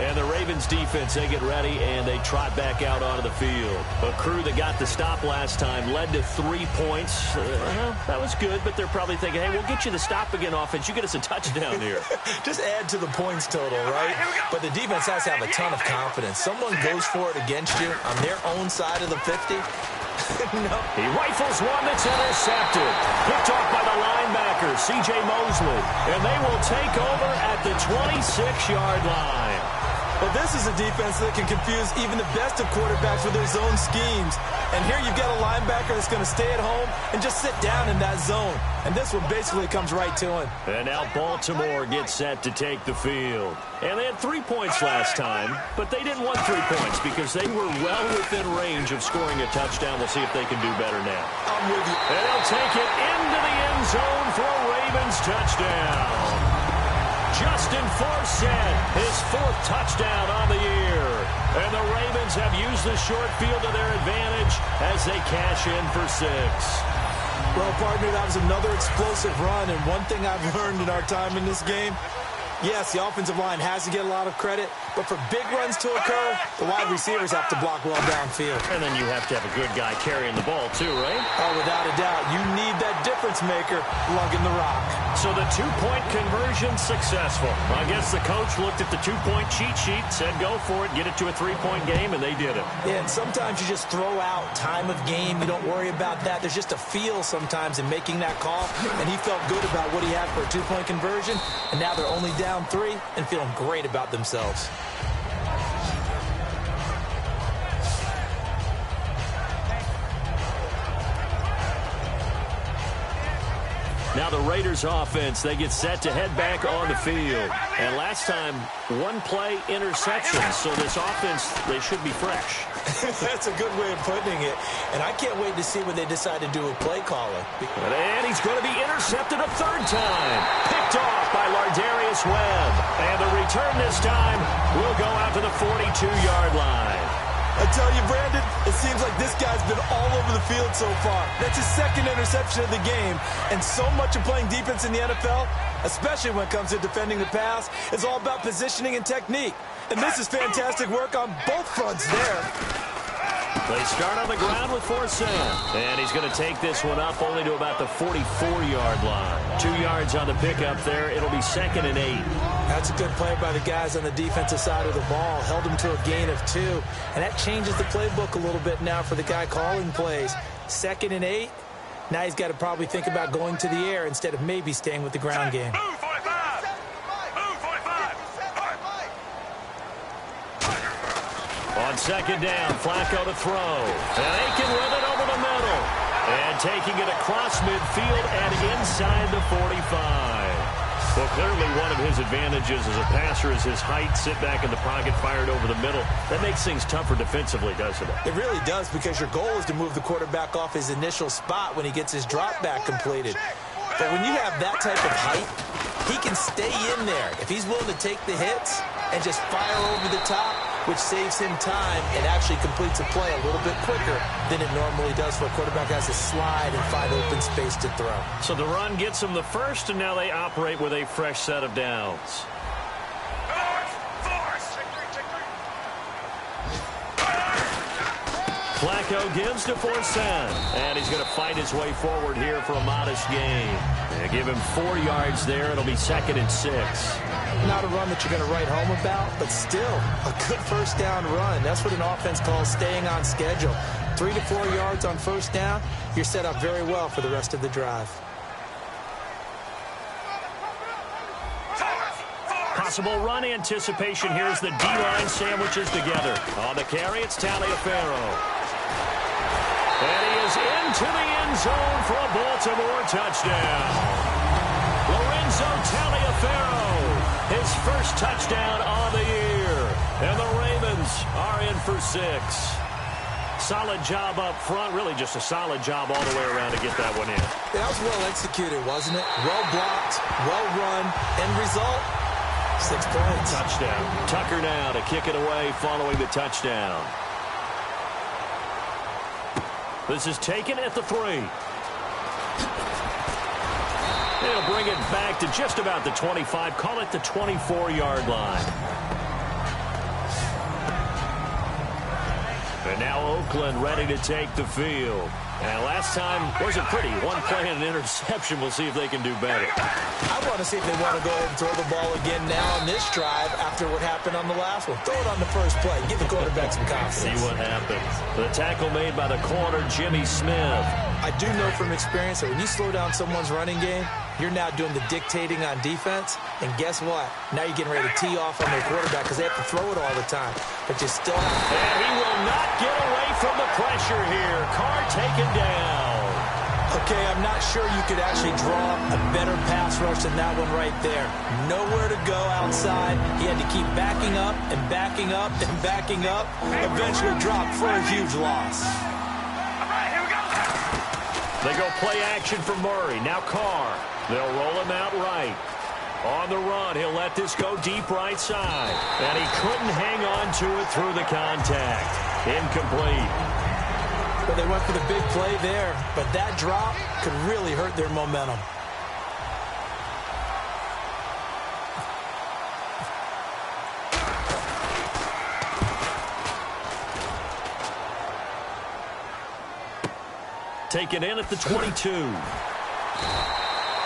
And the Ravens defense, they get ready, and they trot back out onto the field. A crew that got the stop last time led to 3 points. Well, that was good, but they're probably thinking, hey, we'll get you the stop again offense. You get us a touchdown here. Just add to the points total, right? But the defense has to have a ton of confidence. Someone goes for it against you on their own side of the 50. No. He rifles one that's intercepted. Picked off by the linebacker, C.J. Mosley. And they will take over at the 26-yard line. Well, this is a defense that can confuse even the best of quarterbacks with their zone schemes. And here you've got a linebacker that's going to stay at home and just sit down in that zone. And this one basically comes right to him. And now Baltimore gets set to take the field. And they had 3 points last time, but they didn't want 3 points because they were well within range of scoring a touchdown. We'll see if they can do better now. I'm with you. And they'll take it into the end zone for a Ravens touchdown. Justin Forsett, his 4th touchdown on the year. And the Ravens have used the short field to their advantage as they cash in for 6. Well, partner, that was another explosive run. And one thing I've learned in our time in this game, yes, the offensive line has to get a lot of credit, but for big runs to occur, the wide receivers have to block well downfield. And then you have to have a good guy carrying the ball too, right? Oh, without a doubt. You need that difference maker lugging the rock. So the 2-point conversion successful. I guess the coach looked at the 2-point cheat sheet, said go for it, get it to a 3-point game, and they did it. Yeah, and sometimes you just throw out time of game. You don't worry about that. There's just a feel sometimes in making that call, and he felt good about what he had for a 2-point conversion, and now they're only down 3 and feeling great about themselves. Now the Raiders offense, they get set to head back on the field. And last time, 1-play interception. So this offense, they should be fresh. That's a good way of putting it. And I can't wait to see when they decide to do a play calling. And he's going to be intercepted a 3rd time. Picked off by Lardarius Webb. And the return this time will go out to the 42-yard line. I tell you, Brandon, it seems like this guy's been all over the field so far. That's his 2nd interception of the game. And so much of playing defense in the NFL, especially when it comes to defending the pass, is all about positioning and technique. And this is fantastic work on both fronts there. They start on the ground with Forsett. And he's going to take this one up only to about the 44-yard line. 2 yards on the pickup there. It'll be 2nd and 8. That's a good play by the guys on the defensive side of the ball. Held him to a gain of 2. And that changes the playbook a little bit now for the guy calling plays. 2nd and 8. Now he's got to probably think about going to the air instead of maybe staying with the ground game. On 2nd down, Flacco to throw. And Aiken with it over the middle. And taking it across midfield and inside the 45. Well, clearly one of his advantages as a passer is his height. Sit back in the pocket, fired over the middle. That makes things tougher defensively, doesn't it? It really does, because your goal is to move the quarterback off his initial spot when he gets his drop back completed. But when you have that type of height, he can stay in there. If he's willing to take the hits and just fire over the top, which saves him time and actually completes a play a little bit quicker than it normally does for a quarterback who has to slide and find open space to throw. So the run gets them the first, and now they operate with a fresh set of downs. Flacco gives to Forsen, and he's going to fight his way forward here for a modest gain. They give him 4 yards there. It'll be 2nd and 6. Not a run that you're going to write home about, but still a good first down run. That's what an offense calls staying on schedule. 3 to 4 yards on first down, you're set up very well for the rest of the drive. Possible run anticipation. Here's the D-line sandwiches together. On the carry, it's Taliaferro. And he is into the end zone for a Baltimore touchdown. Lorenzo Taliaferro, his first touchdown on the year. And the Ravens are in for 6. Solid job up front. Really just a solid job all the way around to get that one in. That was well executed, wasn't it? Well blocked, well run. End result, 6 points. Touchdown. Tucker now to kick it away following the touchdown. This is taken at the 3. They'll bring it back to just about the 25. Call it the 24-yard line. And now Oakland ready to take the field. And last time wasn't pretty. One play and an interception. We'll see if they can do better. I want to see if they want to go ahead and throw the ball again now on this drive after what happened on the last one. Throw it on the first play. Give the quarterback some confidence. See what happens. The tackle made by the corner, Jimmy Smith. I do know from experience that when you slow down someone's running game, you're now doing the dictating on defense. And guess what? Now you're getting ready to tee off on their quarterback because they have to throw it all the time. But you still have to. And he will not get away from the pressure here. Carr taken down. Okay, I'm not sure you could actually draw a better pass rush than that one right there. Nowhere to go outside. He had to keep backing up and backing up and backing up. Eventually dropped for a huge loss. They go play action for Murray. Now Carr. They'll roll him out right. On the run, he'll let this go deep right side. And he couldn't hang on to it through the contact. Incomplete. Well, they went for the big play there, but that drop could really hurt their momentum. Taken in at the 22.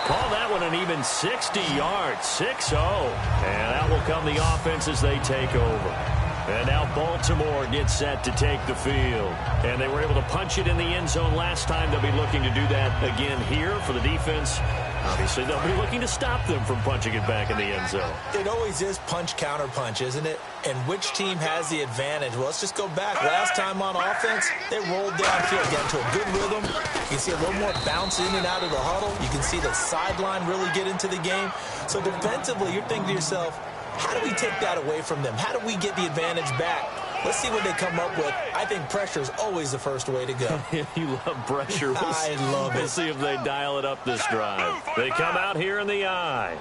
Call that one an even 60 yards, 6-0. And out will come the offense as they take over. And now Baltimore gets set to take the field. And they were able to punch it in the end zone last time. They'll be looking to do that again here for the defense. Obviously, they'll be looking to stop them from punching it back in the end zone. It always is punch-counter-punch, isn't it? And which team has the advantage? Well, let's just go back. Last time on offense, they rolled downfield, got into a good rhythm. You can see a little more bounce in and out of the huddle. You can see the sideline really get into the game. So defensively, you're thinking to yourself, how do we take that away from them? How do we get the advantage back? Let's see what they come up with. I think pressure is always the first way to go. You love pressure. I love it. We'll see if they dial it up this drive. They come out here in the eye.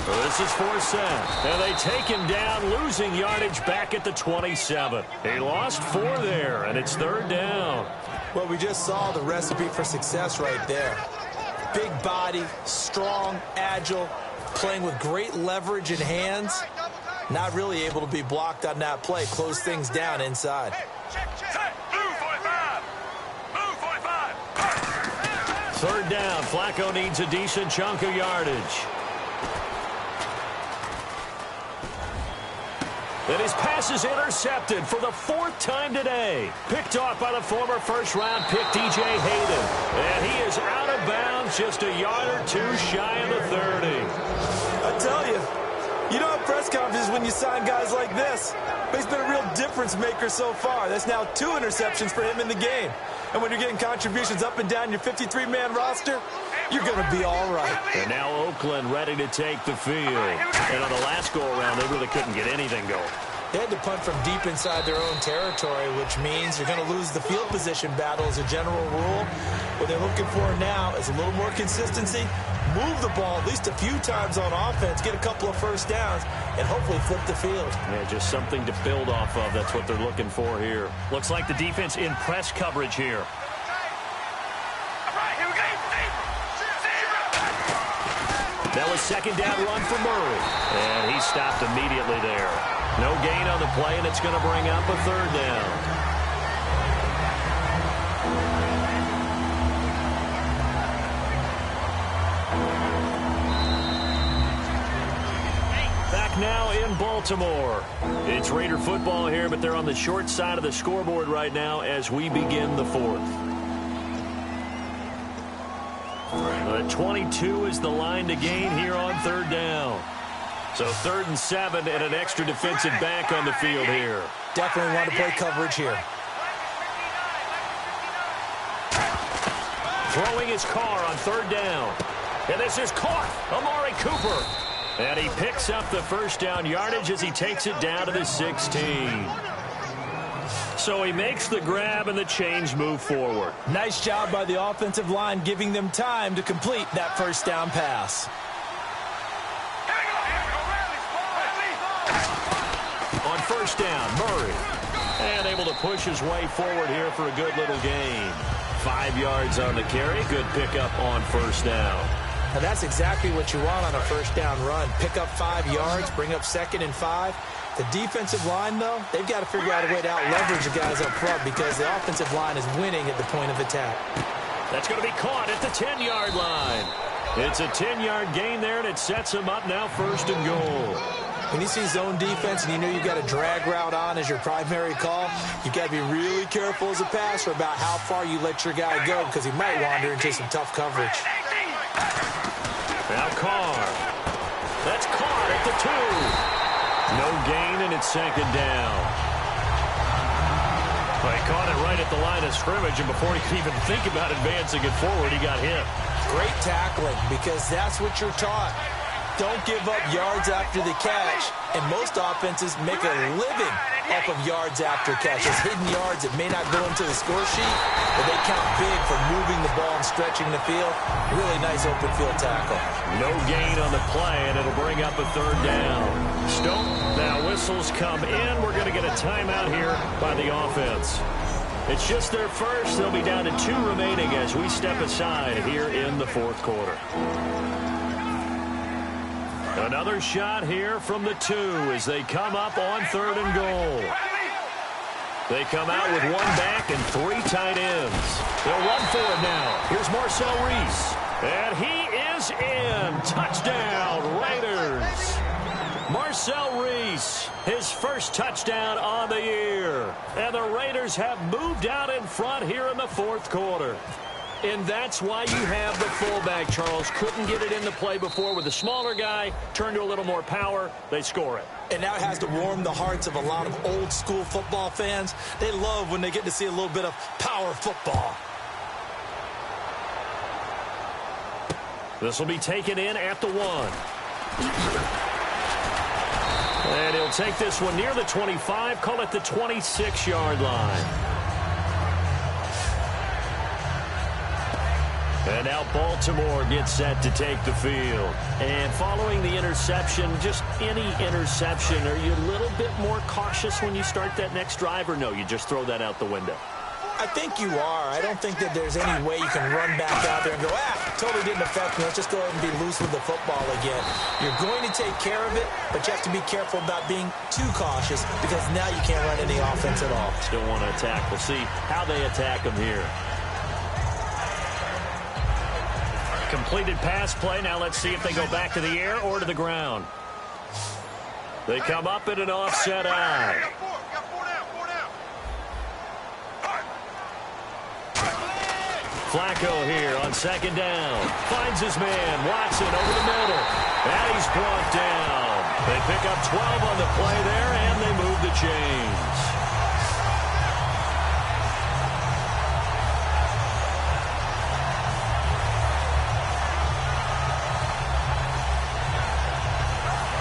This is Forsen. And they take him down, losing yardage back at the 27. He lost 4 there, and it's 3rd down. Well, we just saw the recipe for success right there. Big body, strong, agile, playing with great leverage in hands. Not really able to be blocked on that play. Close things down inside. Third down. Flacco needs a decent chunk of yardage. And his pass is intercepted for the 4th time today. Picked off by the former first-round pick, DJ Hayden. And he is out of bounds just a yard or 2 shy of the 30. I tell you, you don't have press conferences when you sign guys like this. But he's been a real difference maker so far. That's now 2 interceptions for him in the game. And when you're getting contributions up and down your 53-man roster, you're going to be all right. And now Oakland ready to take the field. And on the last go-around, they really couldn't get anything going. They had to punt from deep inside their own territory, which means you're going to lose the field position battle as a general rule. What they're looking for now is a little more consistency, move the ball at least a few times on offense, get a couple of first downs, and hopefully flip the field. Yeah, just something to build off of. That's what they're looking for here. Looks like the defense in press coverage here. That was 2nd down run for Murray. And he stopped immediately there. No gain on the play, and it's going to bring up a third down. Now in Baltimore. It's Raider football here, but they're on the short side of the scoreboard right now as we begin the fourth. 22 is the line to gain here on third down. So 3rd and 7 and an extra defensive back on the field here. Definitely want to play coverage here. Throwing his car on third down. And this is caught. Amari Cooper. And he picks up the first down yardage as he takes it down to the 16. So he makes the grab and the change move forward. Nice job by the offensive line giving them time to complete that first down pass. On first down, Murray. And able to push his way forward here for a good little gain. 5 yards on the carry. Good pickup on first down. Now that's exactly what you want on a first down run. Pick up 5 yards, bring up 2nd and 5. The defensive line, though, they've got to figure out a way to out-leverage the guys up front because the offensive line is winning at the point of attack. That's going to be caught at the 10-yard line. It's a 10-yard gain there, and it sets him up now 1st and goal. When you see zone defense and you know you've got a drag route on as your primary call, you've got to be really careful as a passer about how far you let your guy go because he might wander into some tough coverage. Now Carr. That's caught at the 2. No gain, and it's 2nd down. Well, he caught it right at the line of scrimmage, and before he could even think about advancing it forward, he got hit. Great tackling, because that's what you're taught. Don't give up yards after the catch, and most offenses make a living off of yards after catches. Hidden yards that may not go into the score sheet, but they count big for moving the ball and stretching the field. Really nice open field tackle. No gain on the play, and it'll bring up a 3rd down. Stoke, now whistles come in. We're going to get a timeout here by the offense. It's just their first. They'll be down to 2 remaining as we step aside here in the 4th quarter. Another shot here from the 2 as they come up on 3rd and goal. They come out with 1 back and 3 tight ends. They'll run for it now. Here's Marcel Reese. And he is in. Touchdown, Raiders. Marcel Reese, his first touchdown on the year. And the Raiders have moved out in front here in the 4th quarter. And that's why you have the fullback, Charles. Couldn't get it in the play before with the smaller guy. Turned to a little more power. They score it. And now it has to warm the hearts of a lot of old-school football fans. They love when they get to see a little bit of power football. This will be taken in at the 1. And he'll take this one near the 25. Call it the 26-yard line. And now Baltimore gets set to take the field. And following the interception, just any interception, are you a little bit more cautious when you start that next drive, or no, you just throw that out the window? I think you are. I don't think that there's any way you can run back out there and go, totally didn't affect me. Let's just go ahead and be loose with the football again. You're going to take care of it, but you have to be careful about being too cautious because now you can't run any offense at all. Still want to attack. We'll see how they attack them here. Completed pass play. Now let's see if they go back to the air or to the ground. They come up in an offset eye. Flacco here on 2nd down. Finds his man. Watson over the middle. And he's brought down. They pick up 12 on the play there, and they move the chains.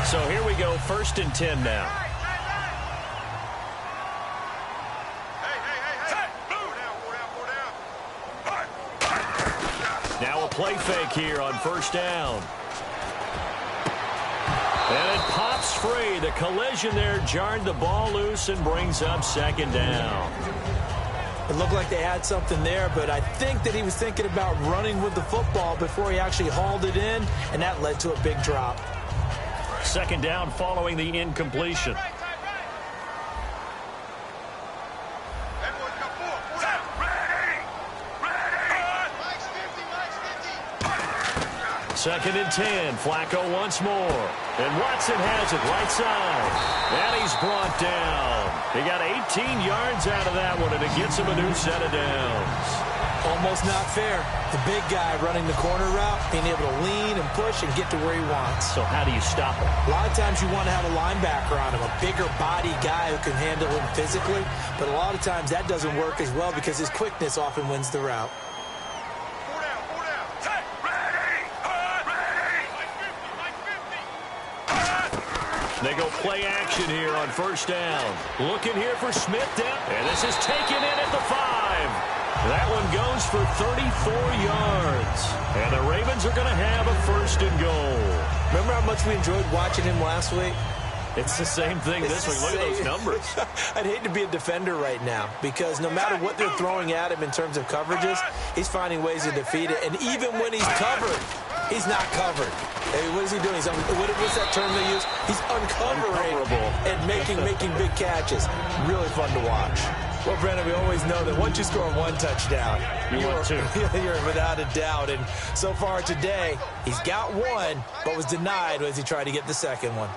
So here we go, 1st and 10 now. Now a play fake here on 1st down. And it pops free. The collision there jarred the ball loose and brings up 2nd down. It looked like they had something there, but I think that he was thinking about running with the football before he actually hauled it in, and that led to a big drop. 2nd down following the incompletion. 2nd and 10. Flacco once more. And Watson has it right side. And he's brought down. He got 18 yards out of that one, and it gets him a new set of downs. Almost not fair. The big guy running the corner route, being able to lean and push and get to where he wants. So how do you stop him? A lot of times you want to have a linebacker on him, a bigger body guy who can handle him physically. But a lot of times that doesn't work as well because his quickness often wins the route. They go play action here on 1st down. Looking here for Smith down. And this is taken in at the 5. That one goes for 34 yards. And the Ravens are going to have a 1st and goal. Remember how much we enjoyed watching him last week? It's the same thing this week. Look at those numbers. I'd hate to be a defender right now because no matter what they're throwing at him in terms of coverages, he's finding ways to defeat it. And even when he's covered, he's not covered. Hey, what is he doing? What's that term they use? He's uncovering and making big catches. Really fun to watch. Well, Brandon, we always know that once you score one touchdown, you're without a doubt. And so far today, he's got one, but was denied as he tried to get the second one.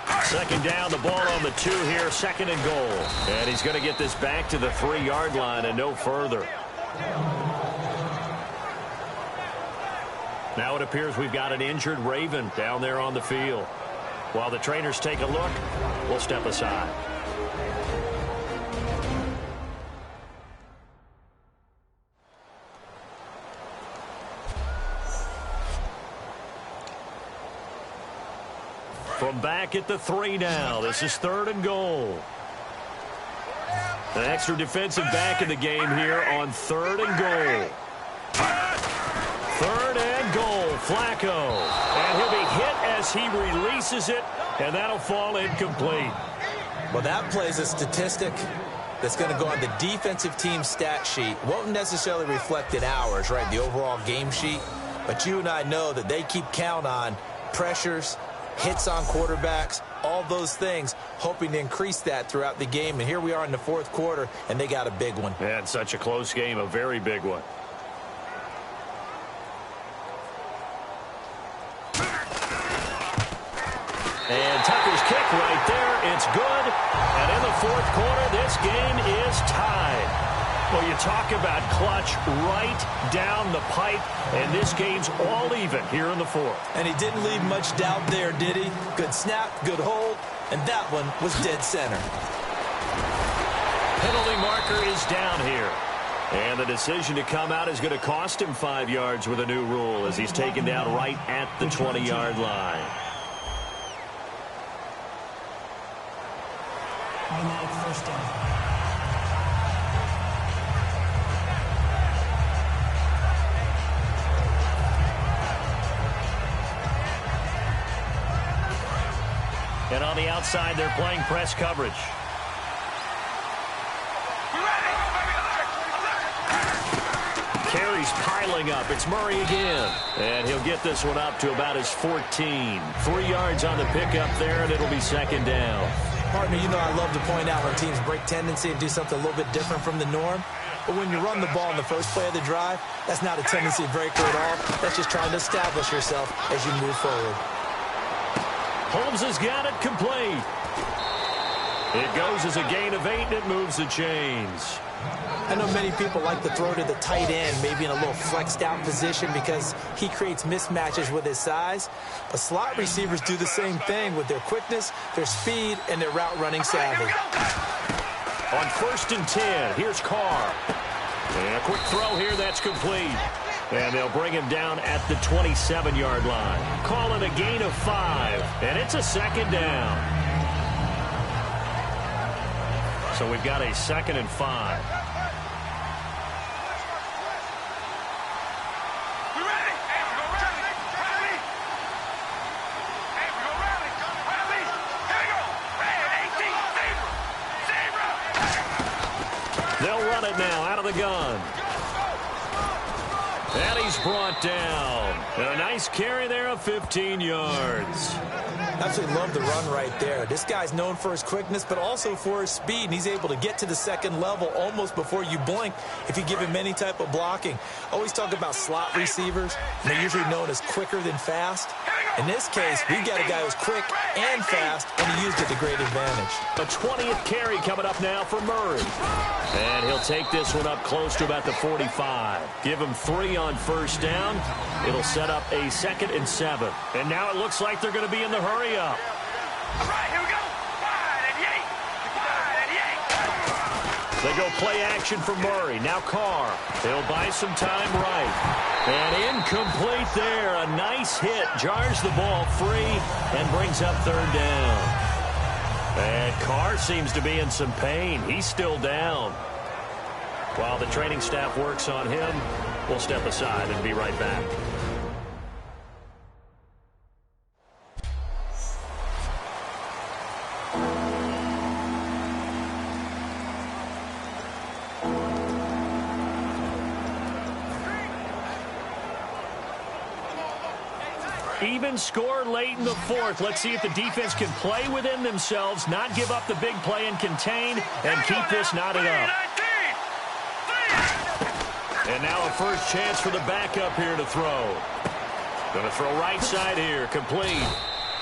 2nd down, the ball on the 2 here, 2nd and goal. And he's going to get this back to the 3-yard line and no further. Now it appears we've got an injured Raven down there on the field. While the trainers take a look, we'll step aside. From back at the 3 now, this is 3rd and goal. An extra defensive back in the game here on 3rd and goal. 3rd and goal, Flacco. And he'll be hit as he releases it, and that'll fall incomplete. Well, that plays a statistic that's going to go on the defensive team stat sheet. Won't necessarily reflect in ours, right, the overall game sheet. But you and I know that they keep count on pressures, hits on quarterbacks, all those things, hoping to increase that throughout the game. And here we are in the 4th quarter, and they got a big one. Yeah, it's such a close game, a very big one. And Tucker's kick right there. It's good. And in the 4th quarter, this game is tied. Well, you talk about clutch right down the pipe, and this game's all even here in the 4th. And he didn't leave much doubt there, did he? Good snap, good hold, and that one was dead center. Penalty marker is down here. And the decision to come out is going to cost him 5 yards with a new rule as he's taken down right at the 20-yard line. Automatic 1st down. And on the outside, they're playing press coverage. Carries piling up. It's Murray again. And he'll get this one up to about his 14. 3 yards on the pickup there, and it'll be 2nd down. Partner, you know I love to point out when teams break tendency and do something a little bit different from the norm. But when you run the ball in the first play of the drive, that's not a tendency breaker at all. That's just trying to establish yourself as you move forward. Holmes has got it complete. It goes as a gain of 8, and it moves the chains. I know many people like to throw to the tight end, maybe in a little flexed out position because he creates mismatches with his size. But slot receivers do the same thing with their quickness, their speed, and their route running savvy. On 1st and 10, here's Carr. And a quick throw here, that's complete. And they'll bring him down at the 27-yard line. Calling a gain of 5, and it's a 2nd down. So we've got a 2nd and 5. They'll run it now out of the gun. And he's brought down. And a nice carry there of 15 yards. Absolutely love the run right there. This guy's known for his quickness, but also for his speed. And he's able to get to the second level almost before you blink if you give him any type of blocking. Always talk about slot receivers, and they're usually known as quicker than fast. In this case, we've got a guy who's quick and fast, and he used it to great advantage. A 20th carry coming up now for Murray. And he'll take this one up close to about the 45. Give him 3 on first down. It'll set up a 2nd and 7. And now it looks like they're going to be in the hurry-up. All right, here we go. 5 and 8. 5 and 8. They go play action for Murray. Now Carr. He'll buy some time right. And incomplete there. A nice hit. Jars the ball free and brings up 3rd down. And Carr seems to be in some pain. He's still down. While the training staff works on him, we'll step aside and be right back. Even score late in the 4th. Let's see if the defense can play within themselves, not give up the big play and contain, and keep this knotted up. And now a first chance for the backup here to throw. Going to throw right side here, complete.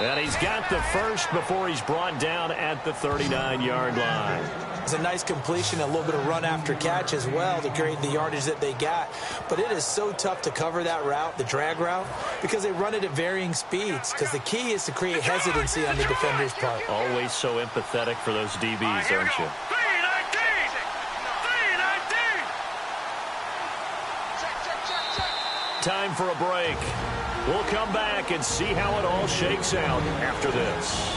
And he's got the first before he's brought down at the 39-yard line. It's a nice completion, a little bit of run after catch as well to create the yardage that they got. But it is so tough to cover that route, the drag route, because they run it at varying speeds. Because the key is to create hesitancy on the defender's part. Always so empathetic for those DBs, aren't you? 3-19. Time for a break. We'll come back and see how it all shakes out after this.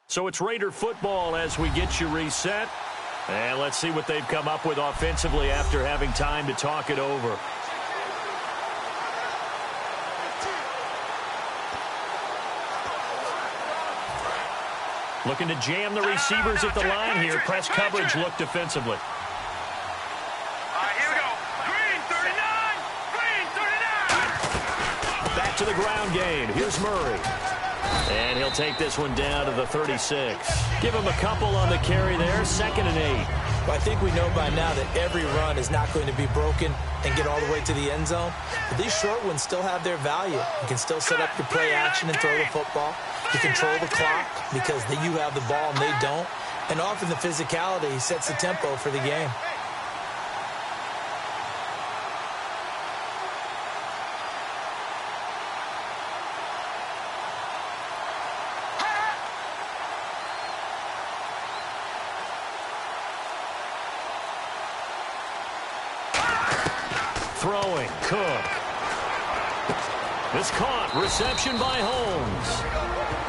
So it's Raider football as we get you reset. And let's see what they've come up with offensively after having time to talk it over. Looking to jam the receivers at the line here. Press coverage look defensively. All right, here we go. Green 39. Green 39. Back to the ground game. Here's Murray. And he'll take this one down to the 36. Give him a couple on the carry there. 2nd and 8. Well, I think we know by now that every run is not going to be broken and get all the way to the end zone. But these short ones still have their value. You can still set up your play action and throw the football. You control the clock because you have the ball and they don't. And often the physicality sets the tempo for the game. Throwing, Cook. It's caught. Reception by Holmes.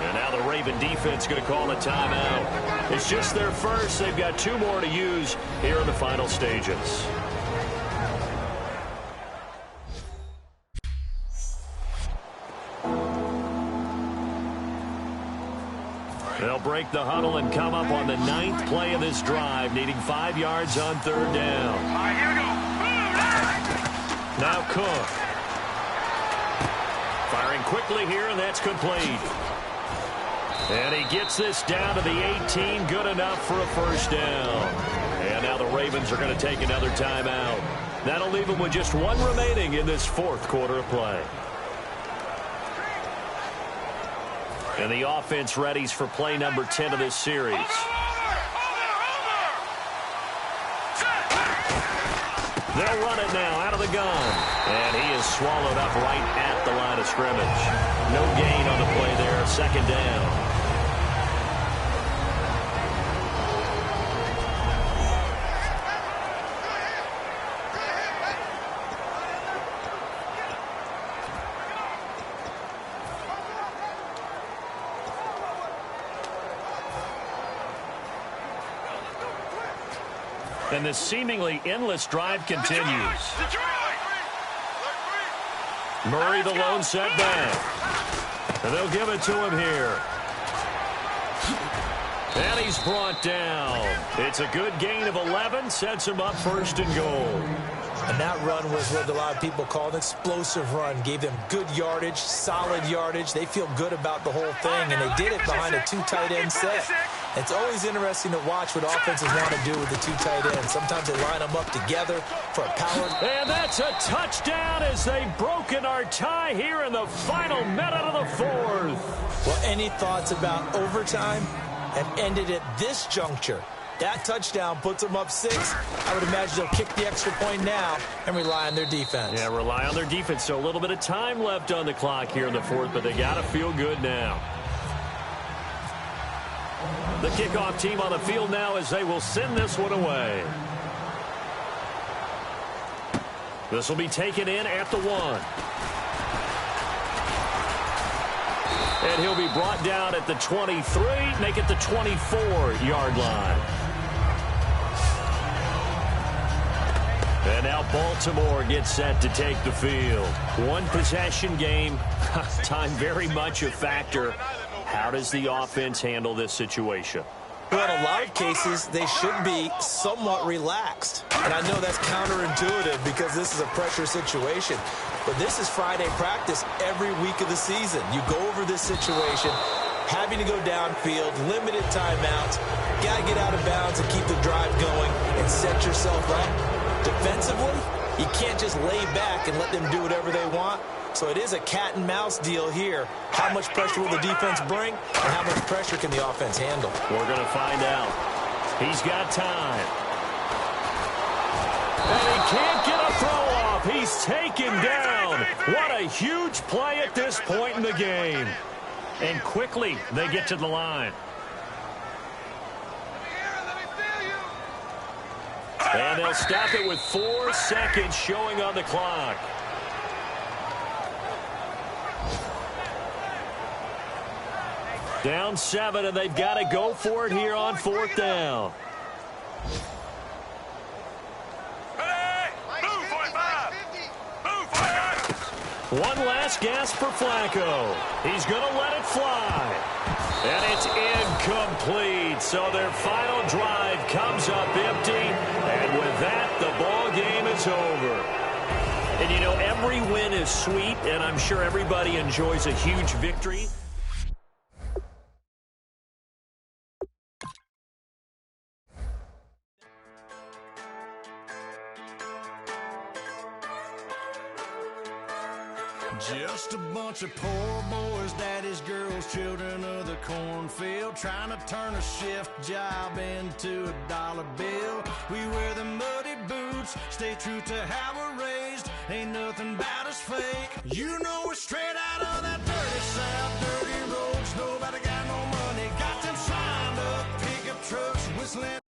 And now the Raven defense going to call a timeout. It's just their first. They've got 2 more to use here in the final stages. They'll break the huddle and come up on the 9th play of this drive, needing 5 yards on 3rd down. All right, here we go. Now Cook. Firing quickly here, and that's complete. And he gets this down to the 18, good enough for a first down. And now the Ravens are going to take another timeout. That'll leave them with just 1 remaining in this 4th quarter of play. And the offense readies for play number 10 of this series. They'll run it now out of the gun. And he is swallowed up right at the line of scrimmage. No gain on the play there. 2nd down. And this seemingly endless drive continues. Murray, the lone setback. And they'll give it to him here. And he's brought down. It's a good gain of 11, sets him up first and goal. And that run was what a lot of people call an explosive run. Gave them good yardage, solid yardage. They feel good about the whole thing, and they did it behind a two tight end set. It's always interesting to watch what offenses want to do with the two tight ends. Sometimes they line them up together for a power. And that's a touchdown as they've broken our tie here in the final minute of the fourth. Well, any thoughts about overtime have ended at this juncture? That touchdown puts them up 6. I would imagine they'll kick the extra point now and rely on their defense. Yeah, rely on their defense. So a little bit of time left on the clock here in the fourth, but they got to feel good now. The kickoff team on the field now as they will send this one away. This will be taken in at the 1. And he'll be brought down at the 23, make it the 24-yard line. And now Baltimore gets set to take the field. One possession game, time very much a factor. How does the offense handle this situation? Well, in a lot of cases, they should be somewhat relaxed. And I know that's counterintuitive because this is a pressure situation. But this is Friday practice every week of the season. You go over this situation, having to go downfield, limited timeouts, got to get out of bounds and keep the drive going and set yourself up. Defensively, you can't just lay back and let them do whatever they want. So it is a cat and mouse deal here. How much pressure will the defense bring, and how much pressure can the offense handle? We're going to find out. He's got time. And he can't get a throw off. He's taken down. What a huge play at this point in the game. And quickly, they get to the line. And they'll stop it with 4 seconds showing on the clock. Down 7, and they've got to go for it here on 4th down. One last gasp for Flacco. He's going to let it fly. And it's incomplete. So their final drive comes up empty. And with that, the ball game is over. And, you know, every win is sweet, and I'm sure everybody enjoys a huge victory. Just a bunch of poor boys, daddies, girls, children of the cornfield, trying to turn a shift job into a dollar bill. We wear the muddy boots, stay true to how we're raised. Ain't nothing about us fake. You know we're straight out of that dirty south, dirty roads. Nobody got no money, got them signed up, pickup trucks whistling.